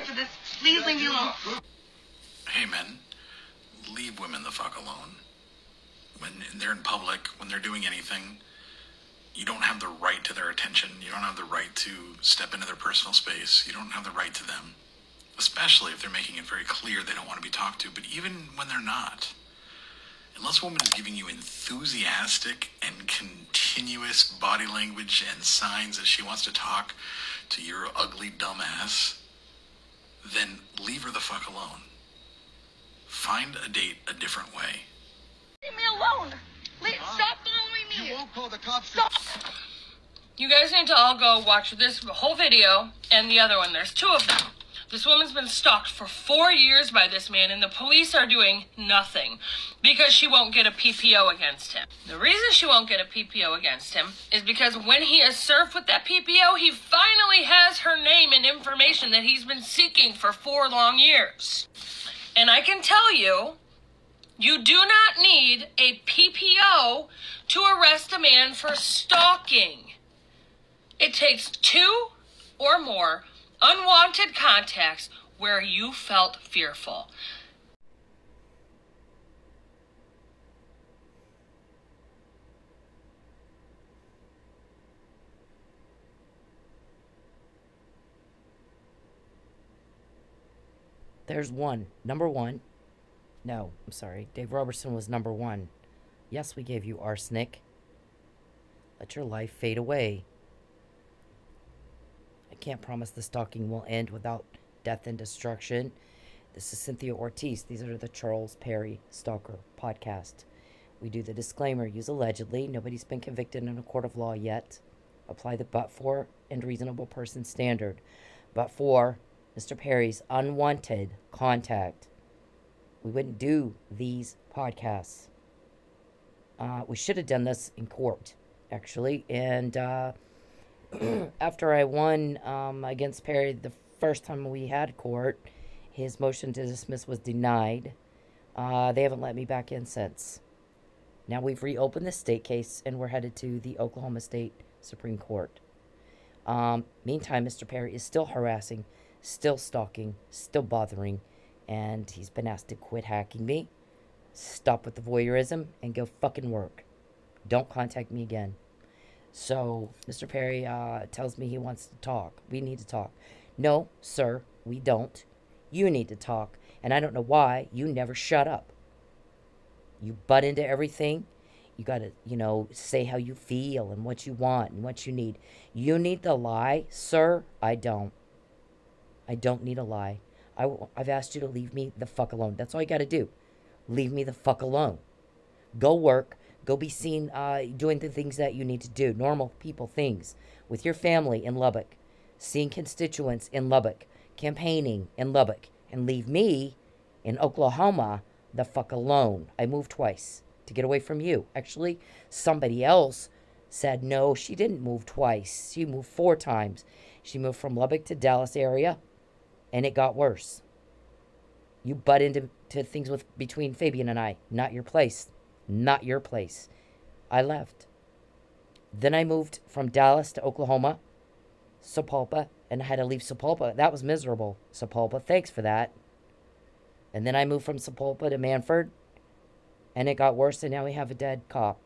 for this. Please leave me alone. Hey, men, leave women the fuck alone. When they're in public, when they're doing anything, you don't have the right to their attention. You don't have the right to step into their personal space. You don't have the right to them, especially if they're making it very clear they don't want to be talked to. But even when they're not, unless a woman is giving you enthusiastic and continuous body language and signs that she wants to talk to your ugly dumb ass, then leave her the fuck alone. Find a date a different way. Leave me alone. Please stop following me. You won't call the cops. Stop. You guys need to all go watch this whole video and the other one. There's 2 of them. This woman's been stalked for 4 years by this man, and the police are doing nothing because she won't get a PPO against him. The reason she won't get a PPO against him is because when he is served with that PPO, he finally has her name and information that he's been seeking for 4 long years. And I can tell you, you do not need a PPO to arrest a man for stalking. It takes 2 or more unwanted contacts where you felt fearful. There's one. Number 1. No, I'm sorry. Dave Robertson was number 1. Yes, we gave you arsenic. Let your life fade away. I can't promise the stalking will end without death and destruction. This is Cynthia Ortiz. These are the Charles Perry Stalker podcast. We do the disclaimer, use allegedly. Nobody's been convicted in a court of law yet. Apply the but-for and reasonable person standard. But for Mr. Perry's unwanted contact, we wouldn't do these podcasts. We should have done this in court, actually. And after I won against Perry the first time we had court, his motion to dismiss was denied. They haven't let me back in since. Now we've reopened the state case, and we're headed to the Oklahoma State Supreme Court. Meantime, Mr. Perry is still harassing, still stalking, still bothering, and he's been asked to quit hacking me, stop with the voyeurism, and go fucking work. Don't contact me again. So, Mr. Perry tells me he wants to talk. We need to talk. No, sir, we don't. You need to talk, and I don't know why you never shut up. You butt into everything. You got to, say how you feel and what you want and what you need. You need to lie, sir? I don't. I don't need a lie. I've asked you to leave me the fuck alone. That's all you got to do. Leave me the fuck alone. Go work. Go be seen doing the things that you need to do. Normal people things. With your family in Lubbock. Seeing constituents in Lubbock. Campaigning in Lubbock. And leave me in Oklahoma the fuck alone. I moved twice to get away from you. Actually, somebody else said no, she didn't move twice. She moved 4 times. She moved from Lubbock to Dallas area, and it got worse. You butt into things between Fabian and I. Not your place. Not your place. I left. Then I moved from Dallas to Oklahoma, Sapulpa, and I had to leave Sapulpa. That was miserable, Sapulpa. Thanks for that. And then I moved from Sapulpa to Manford, and it got worse, and now we have a dead cop.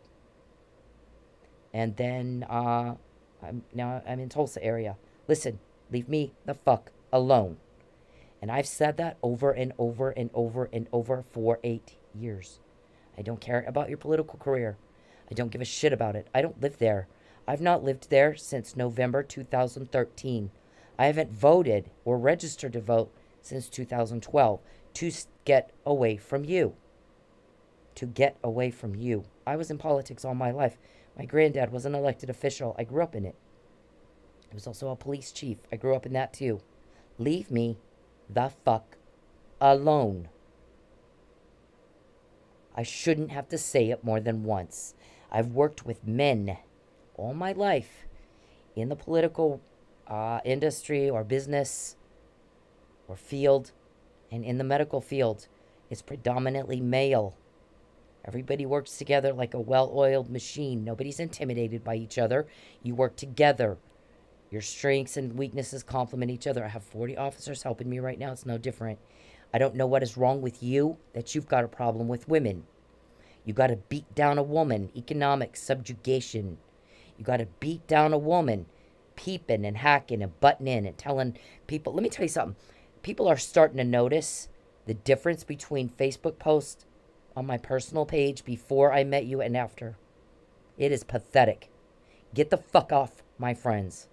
And then I'm in Tulsa area. Listen, leave me the fuck alone. And I've said that over and over and over and over for 8 years. I don't care about your political career. I don't give a shit about it. I don't live there. I've not lived there since November 2013. I haven't voted or registered to vote since 2012 to get away from you. To get away from you. I was in politics all my life. My granddad was an elected official. I grew up in it. He was also a police chief. I grew up in that too. Leave me the fuck alone. I shouldn't have to say it more than once. I've worked with men all my life in the political industry or business or field, and in the medical field. It's predominantly male. Everybody works together like a well-oiled machine. Nobody's intimidated by each other. You work together. Your strengths and weaknesses complement each other. I have 40 officers helping me right now. It's no different. I don't know what is wrong with you, that you've got a problem with women. You got to beat down a woman. Economic subjugation. You got to beat down a woman. Peeping and hacking and butting in and telling people. Let me tell you something. People are starting to notice the difference between Facebook posts on my personal page before I met you and after. It is pathetic. Get the fuck off, my friends.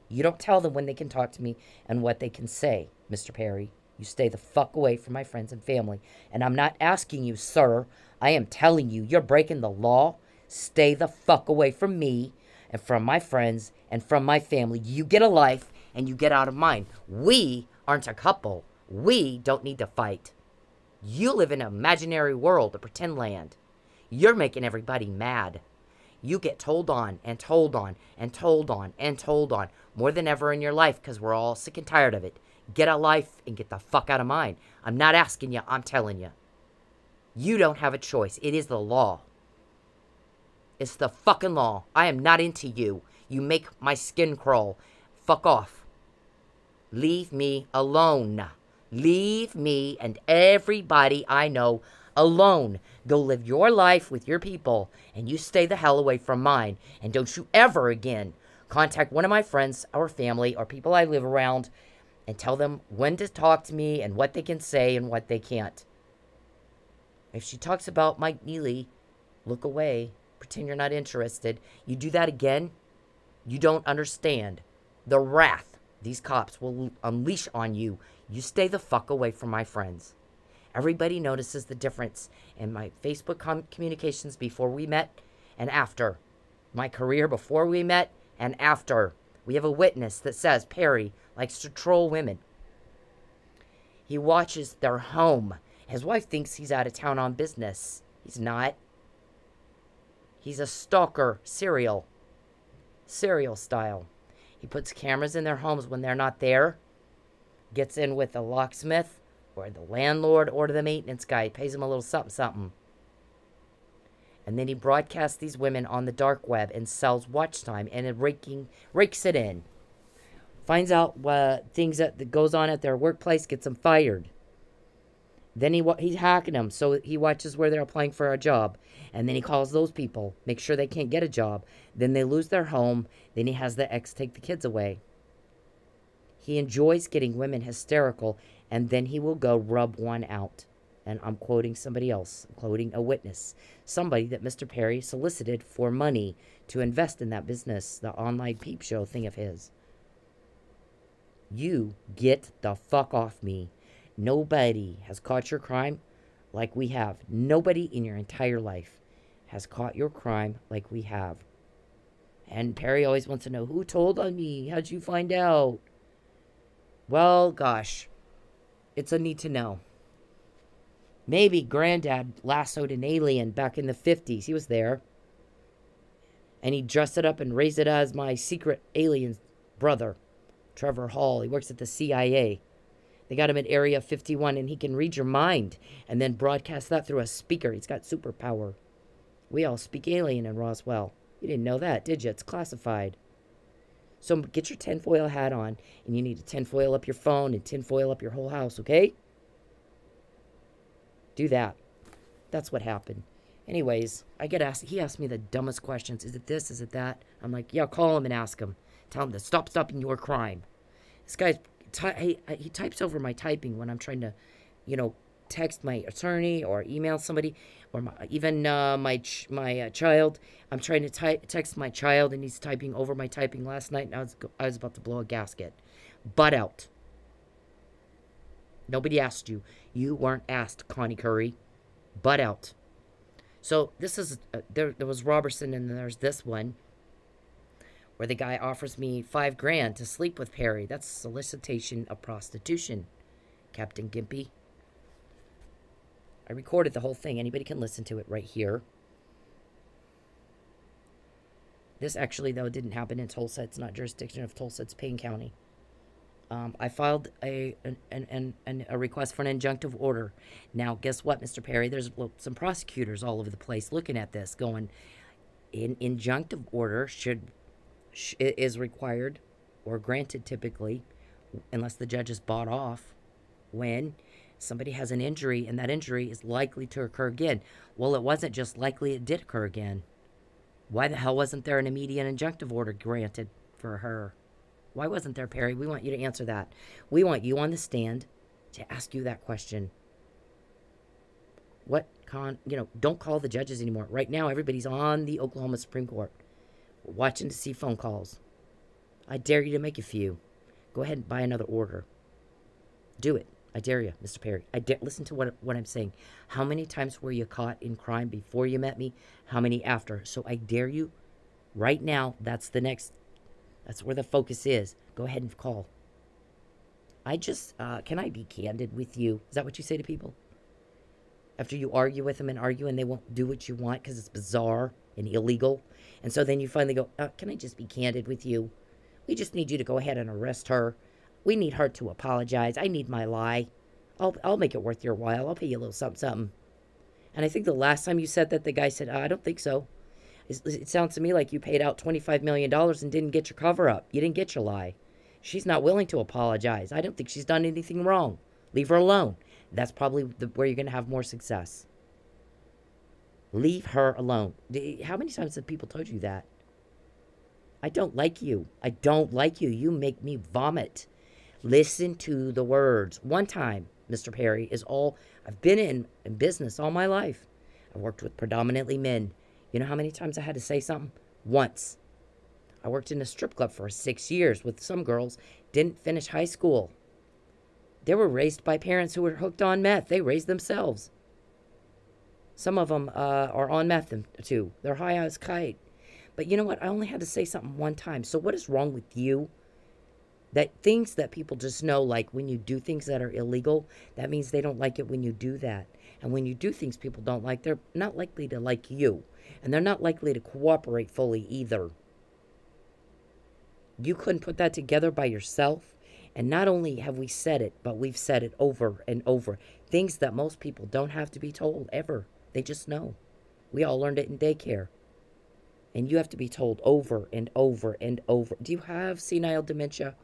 You don't tell them when they can talk to me and what they can say, Mr. Perry. You stay the fuck away from my friends and family. And I'm not asking you, sir. I am telling you, you're breaking the law. Stay the fuck away from me and from my friends and from my family. You get a life and you get out of mine. We aren't a couple. We don't need to fight. You live in an imaginary world, a pretend land. You're making everybody mad. You get told on and told on and told on and told on more than ever in your life because we're all sick and tired of it. Get a life and get the fuck out of mine. I'm not asking you. I'm telling you. You don't have a choice. It is the law. It's the fucking law. I am not into you. You make my skin crawl. Fuck off. Leave me alone. Leave me and everybody I know alone. Go live your life with your people, and you stay the hell away from mine. And don't you ever again contact one of my friends or family or people I live around and tell them when to talk to me and what they can say and what they can't. If she talks about Mike Neely, look away. Pretend you're not interested. You do that again, you don't understand the wrath these cops will unleash on you. You stay the fuck away from my friends. Everybody notices the difference in my Facebook communications before we met and after. My career before we met and after. We have a witness that says Perry likes to troll women. He watches their home. His wife thinks he's out of town on business. He's not. He's a stalker, serial style. He puts cameras in their homes when they're not there. Gets in with the locksmith or the landlord or the maintenance guy. Pays him a little something, something. And then he broadcasts these women on the dark web and sells watch time and rakes it in. Finds out things that goes on at their workplace, gets them fired. Then he's hacking them, so he watches where they're applying for a job. And then he calls those people, make sure they can't get a job. Then they lose their home. Then he has the ex take the kids away. He enjoys getting women hysterical, and then he will go rub one out. And I'm quoting somebody else. I'm quoting a witness. Somebody that Mr. Perry solicited for money to invest in that business, the online peep show thing of his. You get the fuck off me. Nobody has caught your crime like we have. Nobody in your entire life has caught your crime like we have. And Perry always wants to know, who told on me? How'd you find out? Well, gosh, it's a need to know. Maybe Granddad lassoed an alien back in the 50s. He was there. And he dressed it up and raised it as my secret alien brother, Trevor Hall. He works at the CIA. They got him at Area 51, and he can read your mind and then broadcast that through a speaker. He's got superpower. We all speak alien in Roswell. You didn't know that, did you? It's classified. So get your tinfoil hat on, and you need to tinfoil up your phone and tinfoil up your whole house, okay? Do that. That's what happened. Anyways, I get asked, he asked me the dumbest questions. Is it this? Is it that? I'm like, yeah, call him and ask him. Tell him to stop stopping your crime. This guy's, he types over my typing when I'm trying to, text my attorney or email somebody, or my child. I'm trying to text my child, and he's typing over my typing last night, and I was about to blow a gasket. Butt out. Nobody asked you. You weren't asked, Connie Curry. Butt out. So this is, there was Robertson, and then there's this one, where the guy offers me $5,000 to sleep with Perry. That's solicitation of prostitution, Captain Gimpy. I recorded the whole thing. Anybody can listen to it right here. This actually, though, didn't happen in Tulsa. It's not jurisdiction of Tulsa. It's Payne County. I filed a request for an injunctive order. Now, guess what, Mr. Perry? There's some prosecutors all over the place looking at this, going, an injunctive order is required or granted typically, unless the judge is bought off, when somebody has an injury and that injury is likely to occur again. Well, it wasn't just likely, it did occur again. Why the hell wasn't there an immediate injunctive order granted for her? Why wasn't there, Perry? We want you to answer that. We want you on the stand to ask you that question. Don't call the judges anymore. Right now, everybody's on the Oklahoma Supreme Court. We're watching to see phone calls. I dare you to make a few. Go ahead and buy another order. Do it. I dare you, Mr. Perry. Listen to what I'm saying. How many times were you caught in crime before you met me? How many after? So I dare you. Right now, that's where the focus is. Go ahead and call. Can I be candid with you? Is that what you say to people? After you argue with them and they won't do what you want because it's bizarre and illegal. And so then you finally go, can I just be candid with you? We just need you to go ahead and arrest her. We need her to apologize. I need my lie. I'll make it worth your while. I'll pay you a little something, something. And I think the last time you said that, the guy said, I don't think so. It sounds to me like you paid out $25 million and didn't get your cover up. You didn't get your lie. She's not willing to apologize. I don't think she's done anything wrong. Leave her alone. That's probably where you're going to have more success. Leave her alone. How many times have people told you that? I don't like you. I don't like you. You make me vomit. Listen to the words. One time, Mr. Perry, is all. I've been in business all my life. I've worked with predominantly men. You know how many times I had to say something? Once. I worked in a strip club for 6 years with some girls. Didn't finish high school. They were raised by parents who were hooked on meth. They raised themselves. Some of them are on meth too. They're high as kite. But you know what? I only had to say something one time. So what is wrong with you? That things that people just know, like when you do things that are illegal, that means they don't like it when you do that. And when you do things people don't like, they're not likely to like you. And they're not likely to cooperate fully either. You couldn't put that together by yourself. And not only have we said it, but we've said it over and over. Things that most people don't have to be told ever. They just know. We all learned it in daycare. And you have to be told over and over and over. Do you have senile dementia?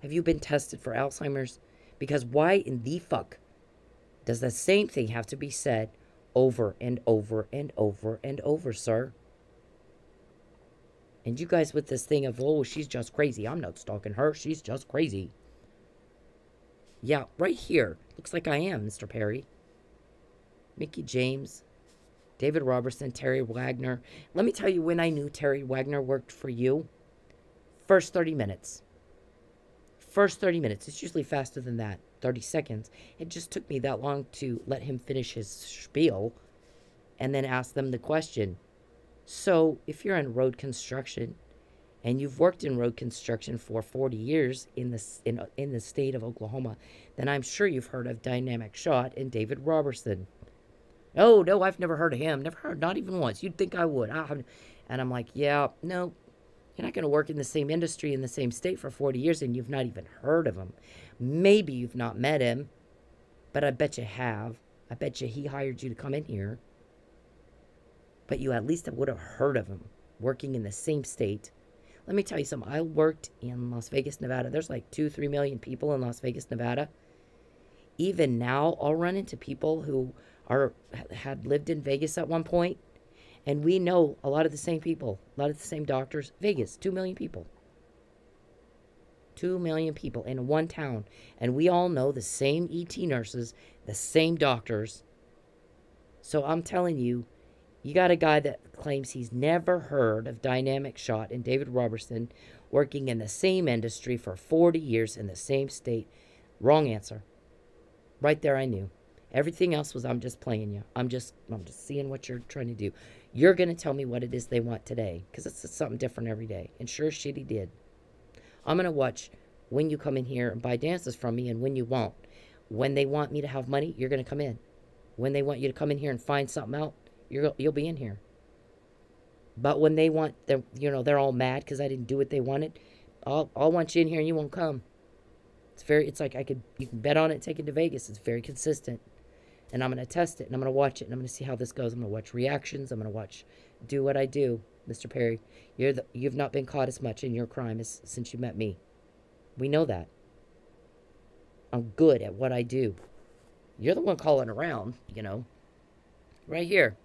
Have you been tested for Alzheimer's? Because why in the fuck does the same thing have to be said over and over and over and over, sir? And you guys with this thing of, oh, she's just crazy. I'm not stalking her. She's just crazy. Yeah, right here. Looks like I am, Mr. Perry. Mickey James, David Robertson, Terry Wagner. Let me tell you when I knew Terry Wagner worked for you. First 30 minutes. First 30 minutes. It's usually faster than that. 30 seconds. It just took me that long to let him finish his spiel and then ask them the question. So, if you're in road construction and you've worked in road construction for 40 years in the state of Oklahoma, then I'm sure you've heard of Dynamic Shot and David Robertson. Oh, no, I've never heard of him. Never heard, not even once. You'd think I would. And I'm like, yeah, no, you're not going to work in the same industry in the same state for 40 years and you've not even heard of him. Maybe you've not met him, but I bet you have. I bet you he hired you to come in here. But you at least would have heard of him working in the same state. Let me tell you something. I worked in Las Vegas, Nevada. There's like 2-3 million people in Las Vegas, Nevada. Even now, I'll run into people who had lived in Vegas at one point. And we know a lot of the same people. A lot of the same doctors. Vegas, 2 million people. 2 million people in one town. And we all know the same ET nurses, the same doctors. So I'm telling you, you got a guy that claims he's never heard of Dynamic Shot and David Robertson working in the same industry for 40 years in the same state. Wrong answer. Right there I knew. Everything else was, I'm just playing you. I'm just seeing what you're trying to do. You're going to tell me what it is they want today, because it's something different every day. And sure as shit he did. I'm going to watch when you come in here and buy dances from me and when you won't. When they want me to have money, you're going to come in. When they want you to come in here and find something out, you'll be in here. But when they want, they're all mad because I didn't do what they wanted. I'll want you in here and you won't come. It's like you can bet on it, take it to Vegas. It's very consistent. And I'm going to test it and I'm going to watch it and I'm going to see how this goes. I'm going to watch reactions. I'm going to do what I do. Mr. Perry. You've not been caught as much in your crime since you met me. We know that. I'm good at what I do. You're the one calling around, you know. Right here.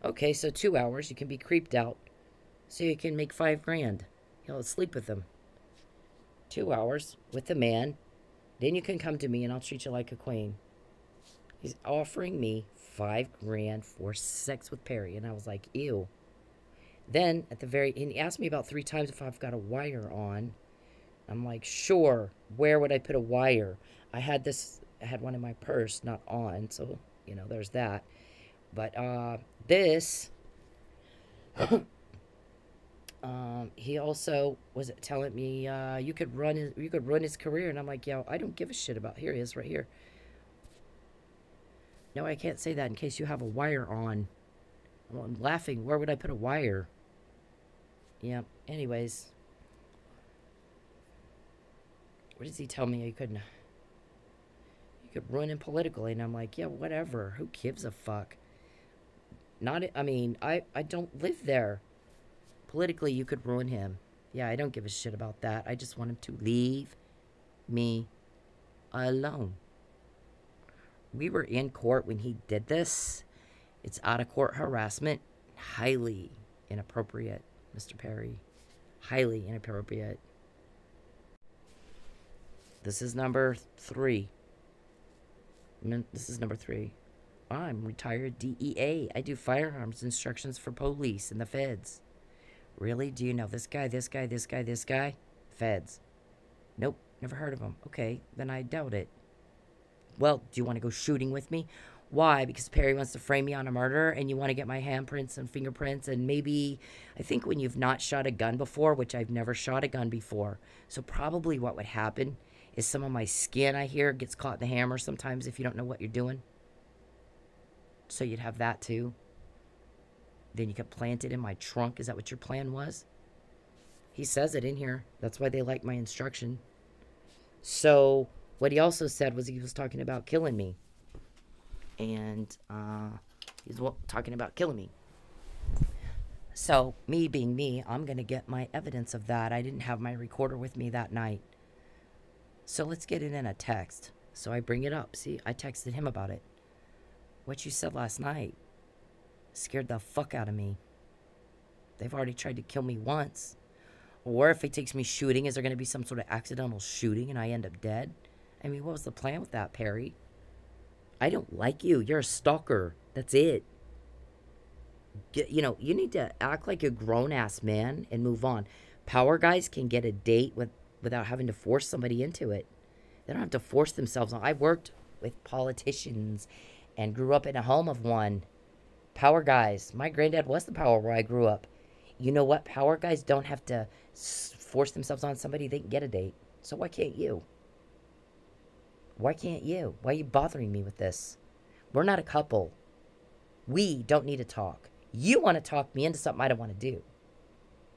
Okay, so 2 hours. You can be creeped out. So you can make $5,000. You know, sleep with them. 2 hours with the man. Then you can come to me and I'll treat you like a queen. He's offering me $5,000 for sex with Perry. And I was like, ew. Then, and he asked me about 3 times if I've got a wire on. I'm like, sure. Where would I put a wire? I had one in my purse, not on. So, you know, there's that. But, this, he also was telling me, you could run his career. And I'm like, yeah, I don't give a shit about, here he is right here. No, I can't say that in case you have a wire on. I'm laughing. Where would I put a wire? Yeah, anyways. What does he tell me? You could ruin him politically. And I'm like, yeah, whatever. Who gives a fuck? I don't live there. Politically, you could ruin him. Yeah, I don't give a shit about that. I just want him to leave me alone. We were in court when he did this. It's out-of-court harassment. Highly inappropriate, Mr. Perry. Highly inappropriate. This is number 3. This is number 3. I'm retired DEA. I do firearms instructions for police and the feds. Really? Do you know this guy, this guy, this guy, this guy? Feds. Nope, never heard of him. Okay, then I doubt it. Well, do you want to go shooting with me? Why? Because Perry wants to frame me on a murder and you want to get my handprints and fingerprints and maybe, I think when you've not shot a gun before, which I've never shot a gun before. So probably what would happen is some of my skin, I hear, gets caught in the hammer sometimes if you don't know what you're doing. So you'd have that too. Then you could plant it in my trunk. Is that what your plan was? He says it in here. That's why they like my instruction. So what he also said was he was talking about killing me. And he's talking about killing me. So me being me, I'm going to get my evidence of that. I didn't have my recorder with me that night. So let's get it in a text. So I bring it up. See, I texted him about it. What you said last night scared the fuck out of me. They've already tried to kill me once. Or if he takes me shooting, is there going to be some sort of accidental shooting and I end up dead? I mean, what was the plan with that, Perry? I don't like you. You're a stalker. That's it. You know, you need to act like a grown-ass man and move on. Power guys can get a date without having to force somebody into it. They don't have to force themselves on. I worked with politicians and grew up in a home of one. Power guys. My granddad was the power where I grew up. You know what? Power guys don't have to force themselves on somebody. They can get a date. So why can't you? Why can't you? Why are you bothering me with this? We're not a couple. We don't need to talk. You want to talk me into something I don't want to do.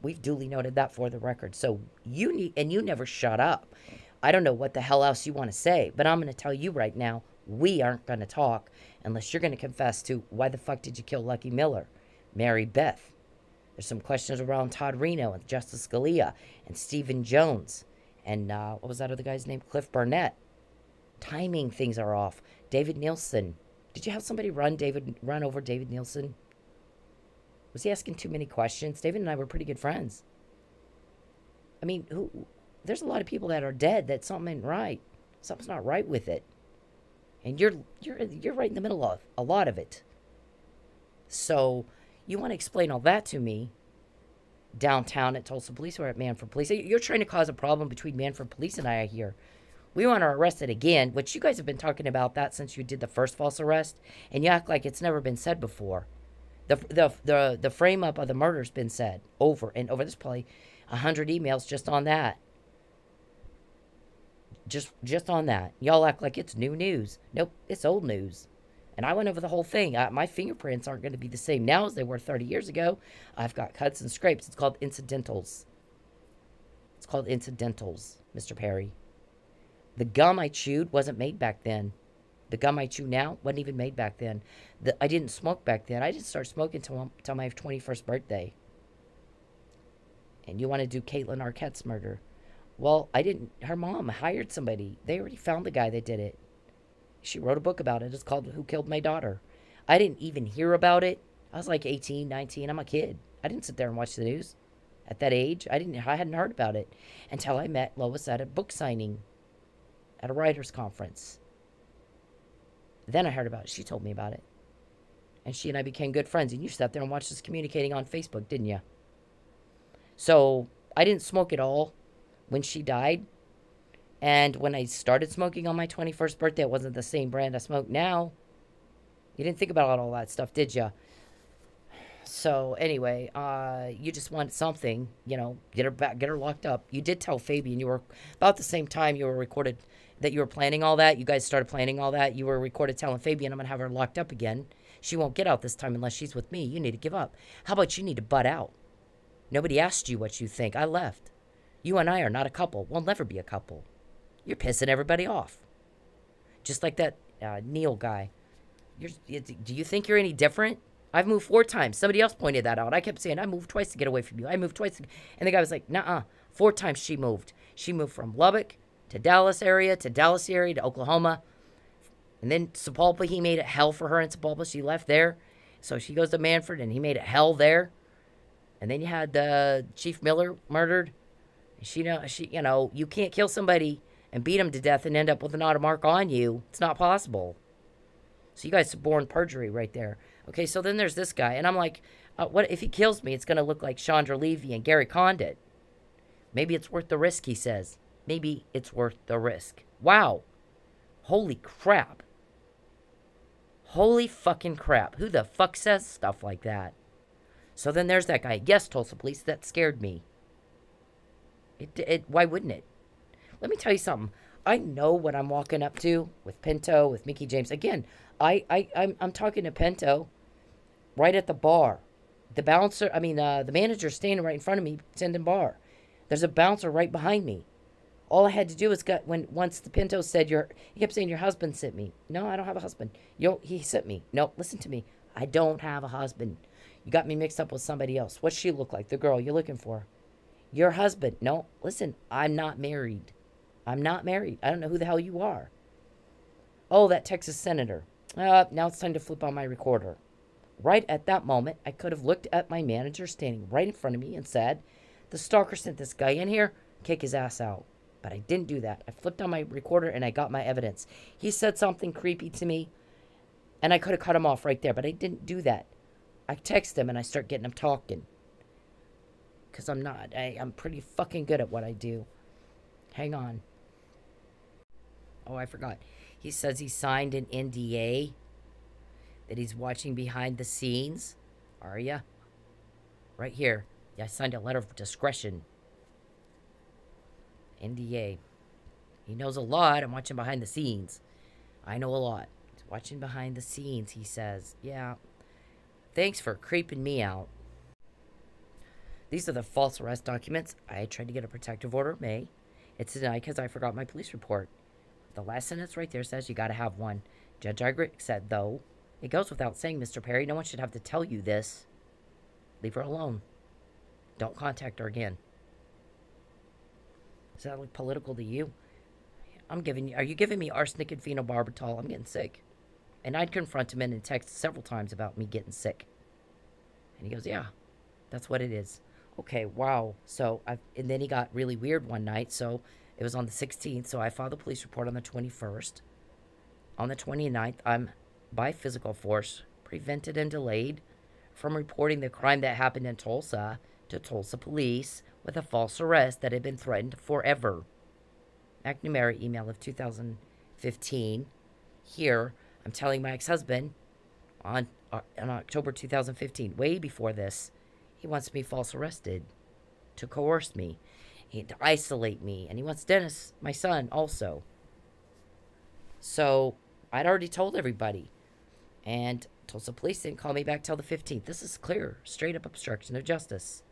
We've duly noted that for the record. So you need, and you never shut up. I don't know what the hell else you want to say, but I'm going to tell you right now, we aren't going to talk unless you're going to confess to why the fuck did you kill Lucky Miller, Mary Beth. There's some questions around Todd Reno and Justice Scalia and Stephen Jones and what was that other guy's name? Cliff Barnett. Timing things are off. David Nielsen. Did you have somebody run over David Nielsen? Was he asking too many questions? David and I were pretty good friends. I mean, there's a lot of people that are dead that something ain't right. Something's not right with it. And you're right in the middle of a lot of it. So you want to explain all that to me downtown at Tulsa Police or at Manford Police. You're trying to cause a problem between Manford Police and I here. We want to arrest it again, which you guys have been talking about that since you did the first false arrest, and you act like it's never been said before. The frame up of the murder's been said over and over. There's probably 100 emails just on that. Just on that. Y'all act like it's new news. Nope, it's old news. And I went over the whole thing. My fingerprints aren't going to be the same now as they were 30 years ago. I've got cuts and scrapes. It's called incidentals. It's called incidentals, Mr. Perry. The gum I chewed wasn't made back then. The gum I chew now wasn't even made back then. I didn't smoke back then. I didn't start smoking till my 21st birthday. And you want to do Caitlin Arquette's murder. Well, I didn't. Her mom hired somebody. They already found the guy that did it. She wrote a book about it. It's called Who Killed My Daughter. I didn't even hear about it. I was like 18, 19. I'm a kid. I didn't sit there and watch the news. At that age, I hadn't heard about it until I met Lois at a book signing at a writer's conference. Then I heard about it. She told me about it. And she and I became good friends. And you sat there and watched us communicating on Facebook, didn't you? So I didn't smoke at all when she died. And when I started smoking on my 21st birthday, it wasn't the same brand I smoke now. You didn't think about all that stuff, did you? So anyway, you just want something, you know, get her back, get her locked up. You did tell Fabian you were about the same time you were recorded that you were planning all that. You guys started planning all that. You were recorded telling Fabian, I'm going to have her locked up again. She won't get out this time unless she's with me. You need to give up. How about you need to butt out? Nobody asked you what you think. I left. You and I are not a couple. We'll never be a couple. You're pissing everybody off. Just like that Neil guy. Do you think you're any different? I've moved 4 times. Somebody else pointed that out. I kept saying, I moved twice to get away from you. I moved twice. And the guy was like, nuh-uh. 4 times she moved. She moved from Lubbock to Dallas area to Oklahoma. And then Sepulpa, he made it hell for her in Sepulpa. She left there. So she goes to Manford, and he made it hell there. And then you had Chief Miller murdered. You know, you can't kill somebody and beat him to death and end up with an auto mark on you. It's not possible. So you guys suborned perjury right there. Okay, so then there's this guy. And I'm like, what if he kills me? It's going to look like Chandra Levy and Gary Condit. Maybe it's worth the risk, he says. Maybe it's worth the risk. Wow. Holy crap. Holy fucking crap. Who the fuck says stuff like that? So then there's that guy. Yes, Tulsa Police, that scared me. Why wouldn't it? Let me tell you something. I know what I'm walking up to with Pinto, with Mickey James. Again, I'm talking to Pinto right at the bar. The bouncer, the manager's standing right in front of me, sending bar. There's a bouncer right behind me. All I had to do was once the Pinto said he kept saying your husband sent me. No, I don't have a husband. He sent me. No, listen to me. I don't have a husband. You got me mixed up with somebody else. What's she look like? The girl you're looking for. Your husband. No, listen, I'm not married. I'm not married. I don't know who the hell you are. Oh, that Texas senator. Now it's time to flip on my recorder. Right at that moment, I could have looked at my manager standing right in front of me and said, the stalker sent this guy in here, kick his ass out. But I didn't do that. I flipped on my recorder and I got my evidence. He said something creepy to me, and I could have cut him off right there, but I didn't do that. I text him and I start getting him talking. Because I'm pretty fucking good at what I do. Hang on. Oh, I forgot. He says he signed an NDA. That he's watching behind the scenes. Are ya? Right here. Yeah, I signed a letter of discretion. NDA. He knows a lot. I'm watching behind the scenes. I know a lot. He's watching behind the scenes, he says. Yeah. Thanks for creeping me out. These are the false arrest documents. I tried to get a protective order in May. It's denied because I forgot my police report. The last sentence right there says you got to have one. Judge Igrick said, though, it goes without saying, Mr. Perry, no one should have to tell you this. Leave her alone. Don't contact her again. Does that look political to you? Are you giving me arsenic and phenobarbital? I'm getting sick. And I'd confront him in a text several times about me getting sick. And he goes, yeah, that's what it is. Okay, wow. So, and then he got really weird one night. So, it was on the 16th. So, I filed a police report on the 21st. On the 29th, I'm, by physical force, prevented and delayed from reporting the crime that happened in Tulsa to Tulsa police with a false arrest that had been threatened forever. McNamara email of 2015. Here, I'm telling my ex-husband on October 2015, way before this, he wants me false arrested to coerce me, to isolate me, and he wants Dennis, my son, also. So, I'd already told everybody, and Tulsa police didn't call me back till the 15th. This is clear, straight up obstruction of justice.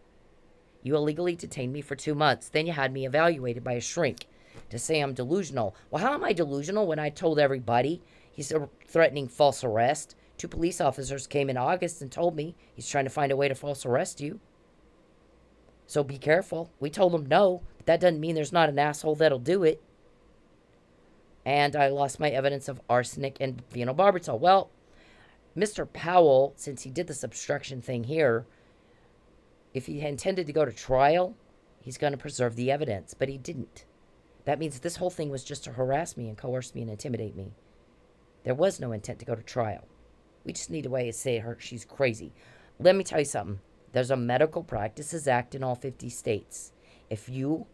You illegally detained me for 2 months. Then you had me evaluated by a shrink to say I'm delusional. Well, how am I delusional when I told everybody He's threatening false arrest. 2 police officers came in August and told me he's trying to find a way to false arrest you. So be careful. We told him no, but that doesn't mean there's not an asshole that'll do it. And I lost my evidence of arsenic and phenobarbital. Well, Mr. Powell, since he did this obstruction thing here, if he intended to go to trial, he's going to preserve the evidence, but he didn't. That means this whole thing was just to harass me and coerce me and intimidate me. There was no intent to go to trial. We just need a way to say her she's crazy. Let me tell you something. There's a Medical Practices Act in all 50 states. If you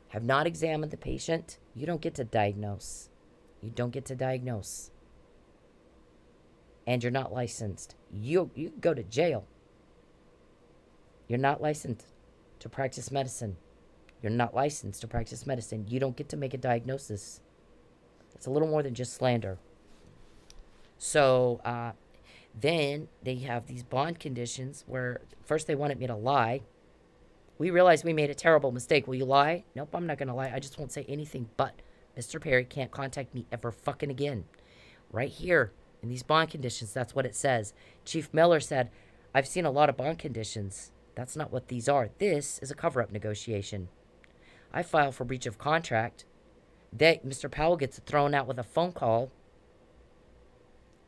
have not examined the patient, you don't get to diagnose. You don't get to diagnose. And you're not licensed. You go to jail. You're not licensed to practice medicine. You're not licensed to practice medicine. You don't get to make a diagnosis. It's a little more than just slander. So, then they have these bond conditions where first they wanted me to lie. We realized we made a terrible mistake. Will you lie? Nope, I'm not going to lie. I just won't say anything but Mr. Perry can't contact me ever fucking again. Right here in these bond conditions, that's what it says. Chief Miller said, I've seen a lot of bond conditions. That's not what these are. This is a cover-up negotiation. I file for breach of contract. Mr. Powell gets thrown out with a phone call.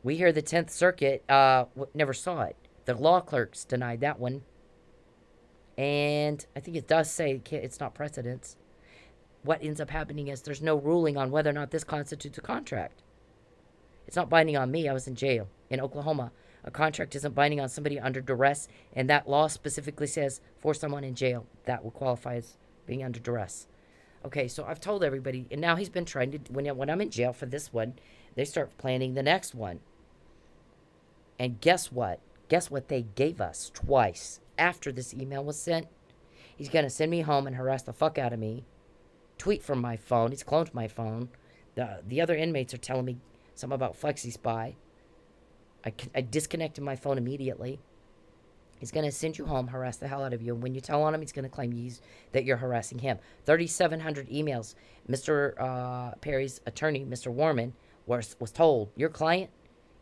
We hear the 10th Circuit never saw it. The law clerks denied that one. And I think it does say it's not precedence. What ends up happening is there's no ruling on whether or not this constitutes a contract. It's not binding on me. I was in jail in Oklahoma. A contract isn't binding on somebody under duress, and that law specifically says for someone in jail, that will qualify as being under duress. Okay, so I've told everybody, and now he's been trying to, when I'm in jail for this one, they start planning the next one. And guess what? Guess what they gave us twice after this email was sent? He's going to send me home and harass the fuck out of me. Tweet from my phone. He's cloned my phone. The other inmates are telling me something about FlexiSpy. I disconnected my phone immediately. He's going to send you home, harass the hell out of you. And when you tell on him, he's going to claim that you're harassing him. 3,700 emails. Mr. Perry's attorney, Mr. Warman, was told, your client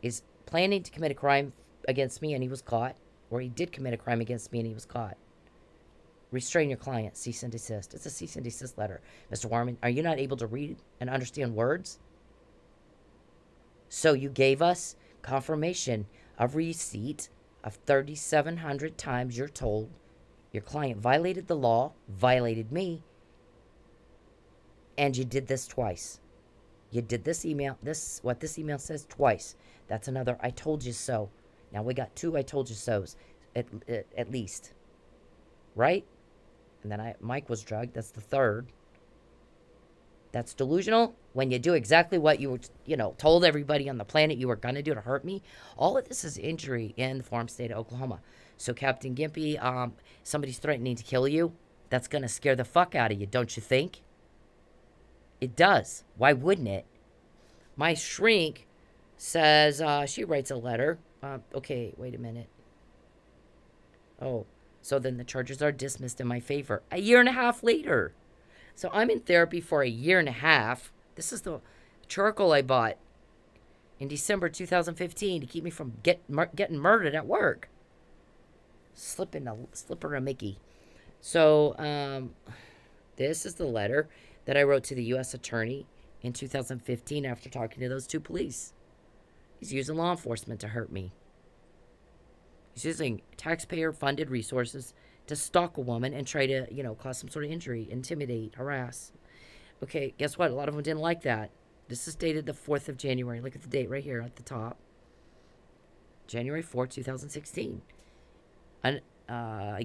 is planning to commit a crime against me and he was caught. Or he did commit a crime against me and he was caught. Restrain your client. Cease and desist. It's a cease and desist letter. Mr. Warman, are you not able to read and understand words? So you gave us confirmation of receipt of 3,700 times you're told your client violated the law, violated me, and you did this twice. You did this email, what this email says twice. That's another I told you so. Now we got 2 I told you so's at least. Right? And then Mike was drugged. That's the 3rd. That's delusional when you do exactly what you were, told everybody on the planet you were going to do to hurt me. All of this is injury in the farm state of Oklahoma. So, Captain Gimpy, somebody's threatening to kill you. That's going to scare the fuck out of you, don't you think? It does. Why wouldn't it? My shrink says, she writes a letter. Okay, wait a minute. Oh, so then the charges are dismissed in my favor. A year and a half later. So I'm in therapy for a year and a half. This is the charcoal I bought in December 2015 to keep me from getting murdered at work. Slipper a Mickey. So this is the letter that I wrote to the U.S. Attorney in 2015 after talking to those 2 police. He's using law enforcement to hurt me. He's using taxpayer-funded resources to stalk a woman and try to, cause some sort of injury, intimidate, harass. Okay, guess what? A lot of them didn't like that. This is dated the 4th of January. Look at the date right here at the top. January 4th, 2016. And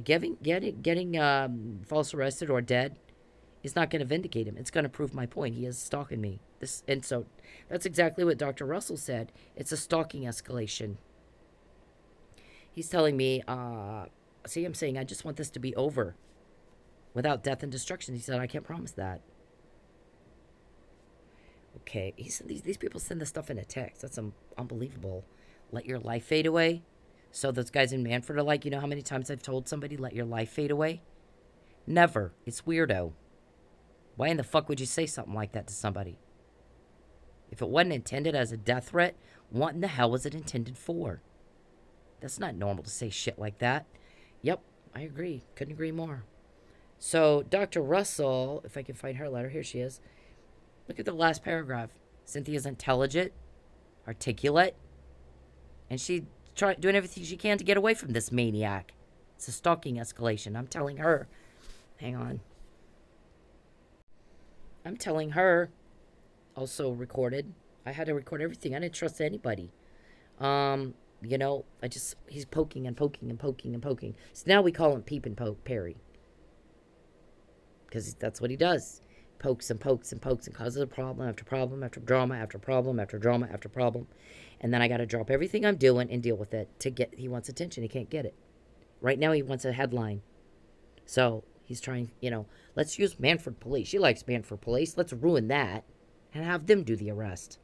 getting false arrested or dead is not going to vindicate him. It's going to prove my point. He is stalking me. And so that's exactly what Dr. Russell said. It's a stalking escalation. He's telling me, see, I'm saying I just want this to be over without death and destruction. He said, I can't promise that. Okay, he said these people send this stuff in a text. That's unbelievable. Let your life fade away. So those guys in Manford are like, you know how many times I've told somebody, let your life fade away? Never. It's weirdo. Why in the fuck would you say something like that to somebody? If it wasn't intended as a death threat, what in the hell was it intended for? That's not normal to say shit like that. Yep, I agree. Couldn't agree more. So, Dr. Russell, if I can find her letter, here she is. Look at the last paragraph. Cynthia's intelligent, articulate, and she's doing everything she can to get away from this maniac. It's a stalking escalation. I'm telling her. Hang on. I'm telling her. Also recorded. I had to record everything. I didn't trust anybody. You know, he's poking and poking and poking and poking. So now we call him Peep and Poke Perry. Because that's what he does. Pokes and pokes and pokes and causes a problem after problem after drama after problem after drama after problem. And then I got to drop everything I'm doing and deal with it he wants attention. He can't get it. Right now he wants a headline. So he's trying, let's use Manford Police. She likes Manford Police. Let's ruin that and have them do the arrest.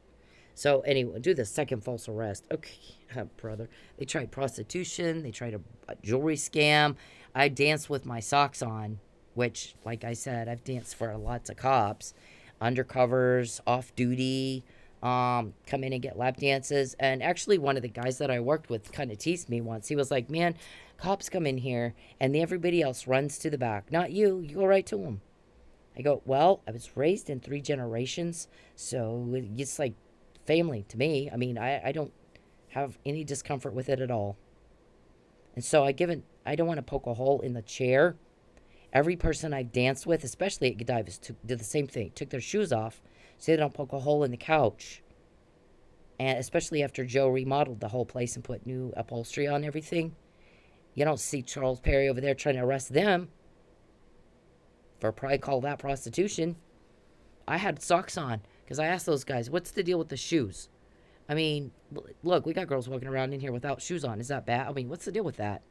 So anyway, do the second false arrest. Okay, brother. They tried prostitution. They tried a jewelry scam. I danced with my socks on, which, like I said, I've danced for lots of cops. Undercovers, off-duty, come in and get lap dances. And actually, one of the guys that I worked with kind of teased me once. He was like, man, cops come in here, and everybody else runs to the back. Not you. You go right to them. I go, well, I was raised in 3 generations, so it's like family to me. I mean, I don't have any discomfort with it at all. And so I don't want to poke a hole in the chair. Every person I've danced with, especially at Godivas, did the same thing. Took their shoes off so they don't poke a hole in the couch. And especially after Joe remodeled the whole place and put new upholstery on everything. You don't see Charles Perry over there trying to arrest them for probably call that prostitution. I had socks on because I asked those guys, what's the deal with the shoes? I mean, look, we got girls walking around in here without shoes on. Is that bad? I mean, what's the deal with that?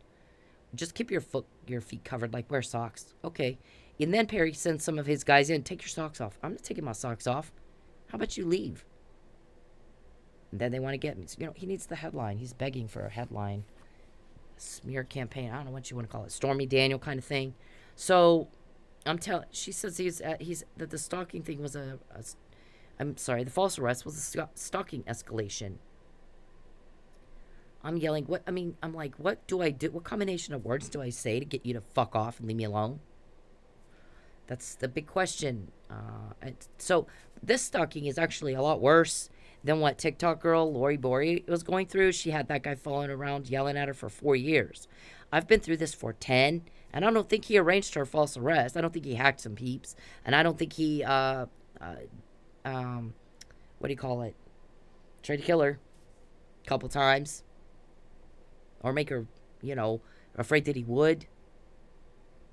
Just keep your feet covered, like wear socks. Okay. And then Perry sends some of his guys in. Take your socks off. I'm not taking my socks off. How about you leave? And then they want to get me. So, he needs the headline. He's begging for a headline. A smear campaign. I don't know what you want to call it. Stormy Daniel kind of thing. So, she says that the stalking thing was the false arrest was a stalking escalation. I'm yelling, I'm like, what do I do? What combination of words do I say to get you to fuck off and leave me alone? That's the big question. So this stalking is actually a lot worse than what TikTok girl Lori Bori was going through. She had that guy following around yelling at her for 4 years. I've been through this for 10, and I don't think he arranged her false arrest. I don't think he hacked some peeps, and I don't think he, what do you call it? Tried to kill her a couple times. Or make her, afraid that he would.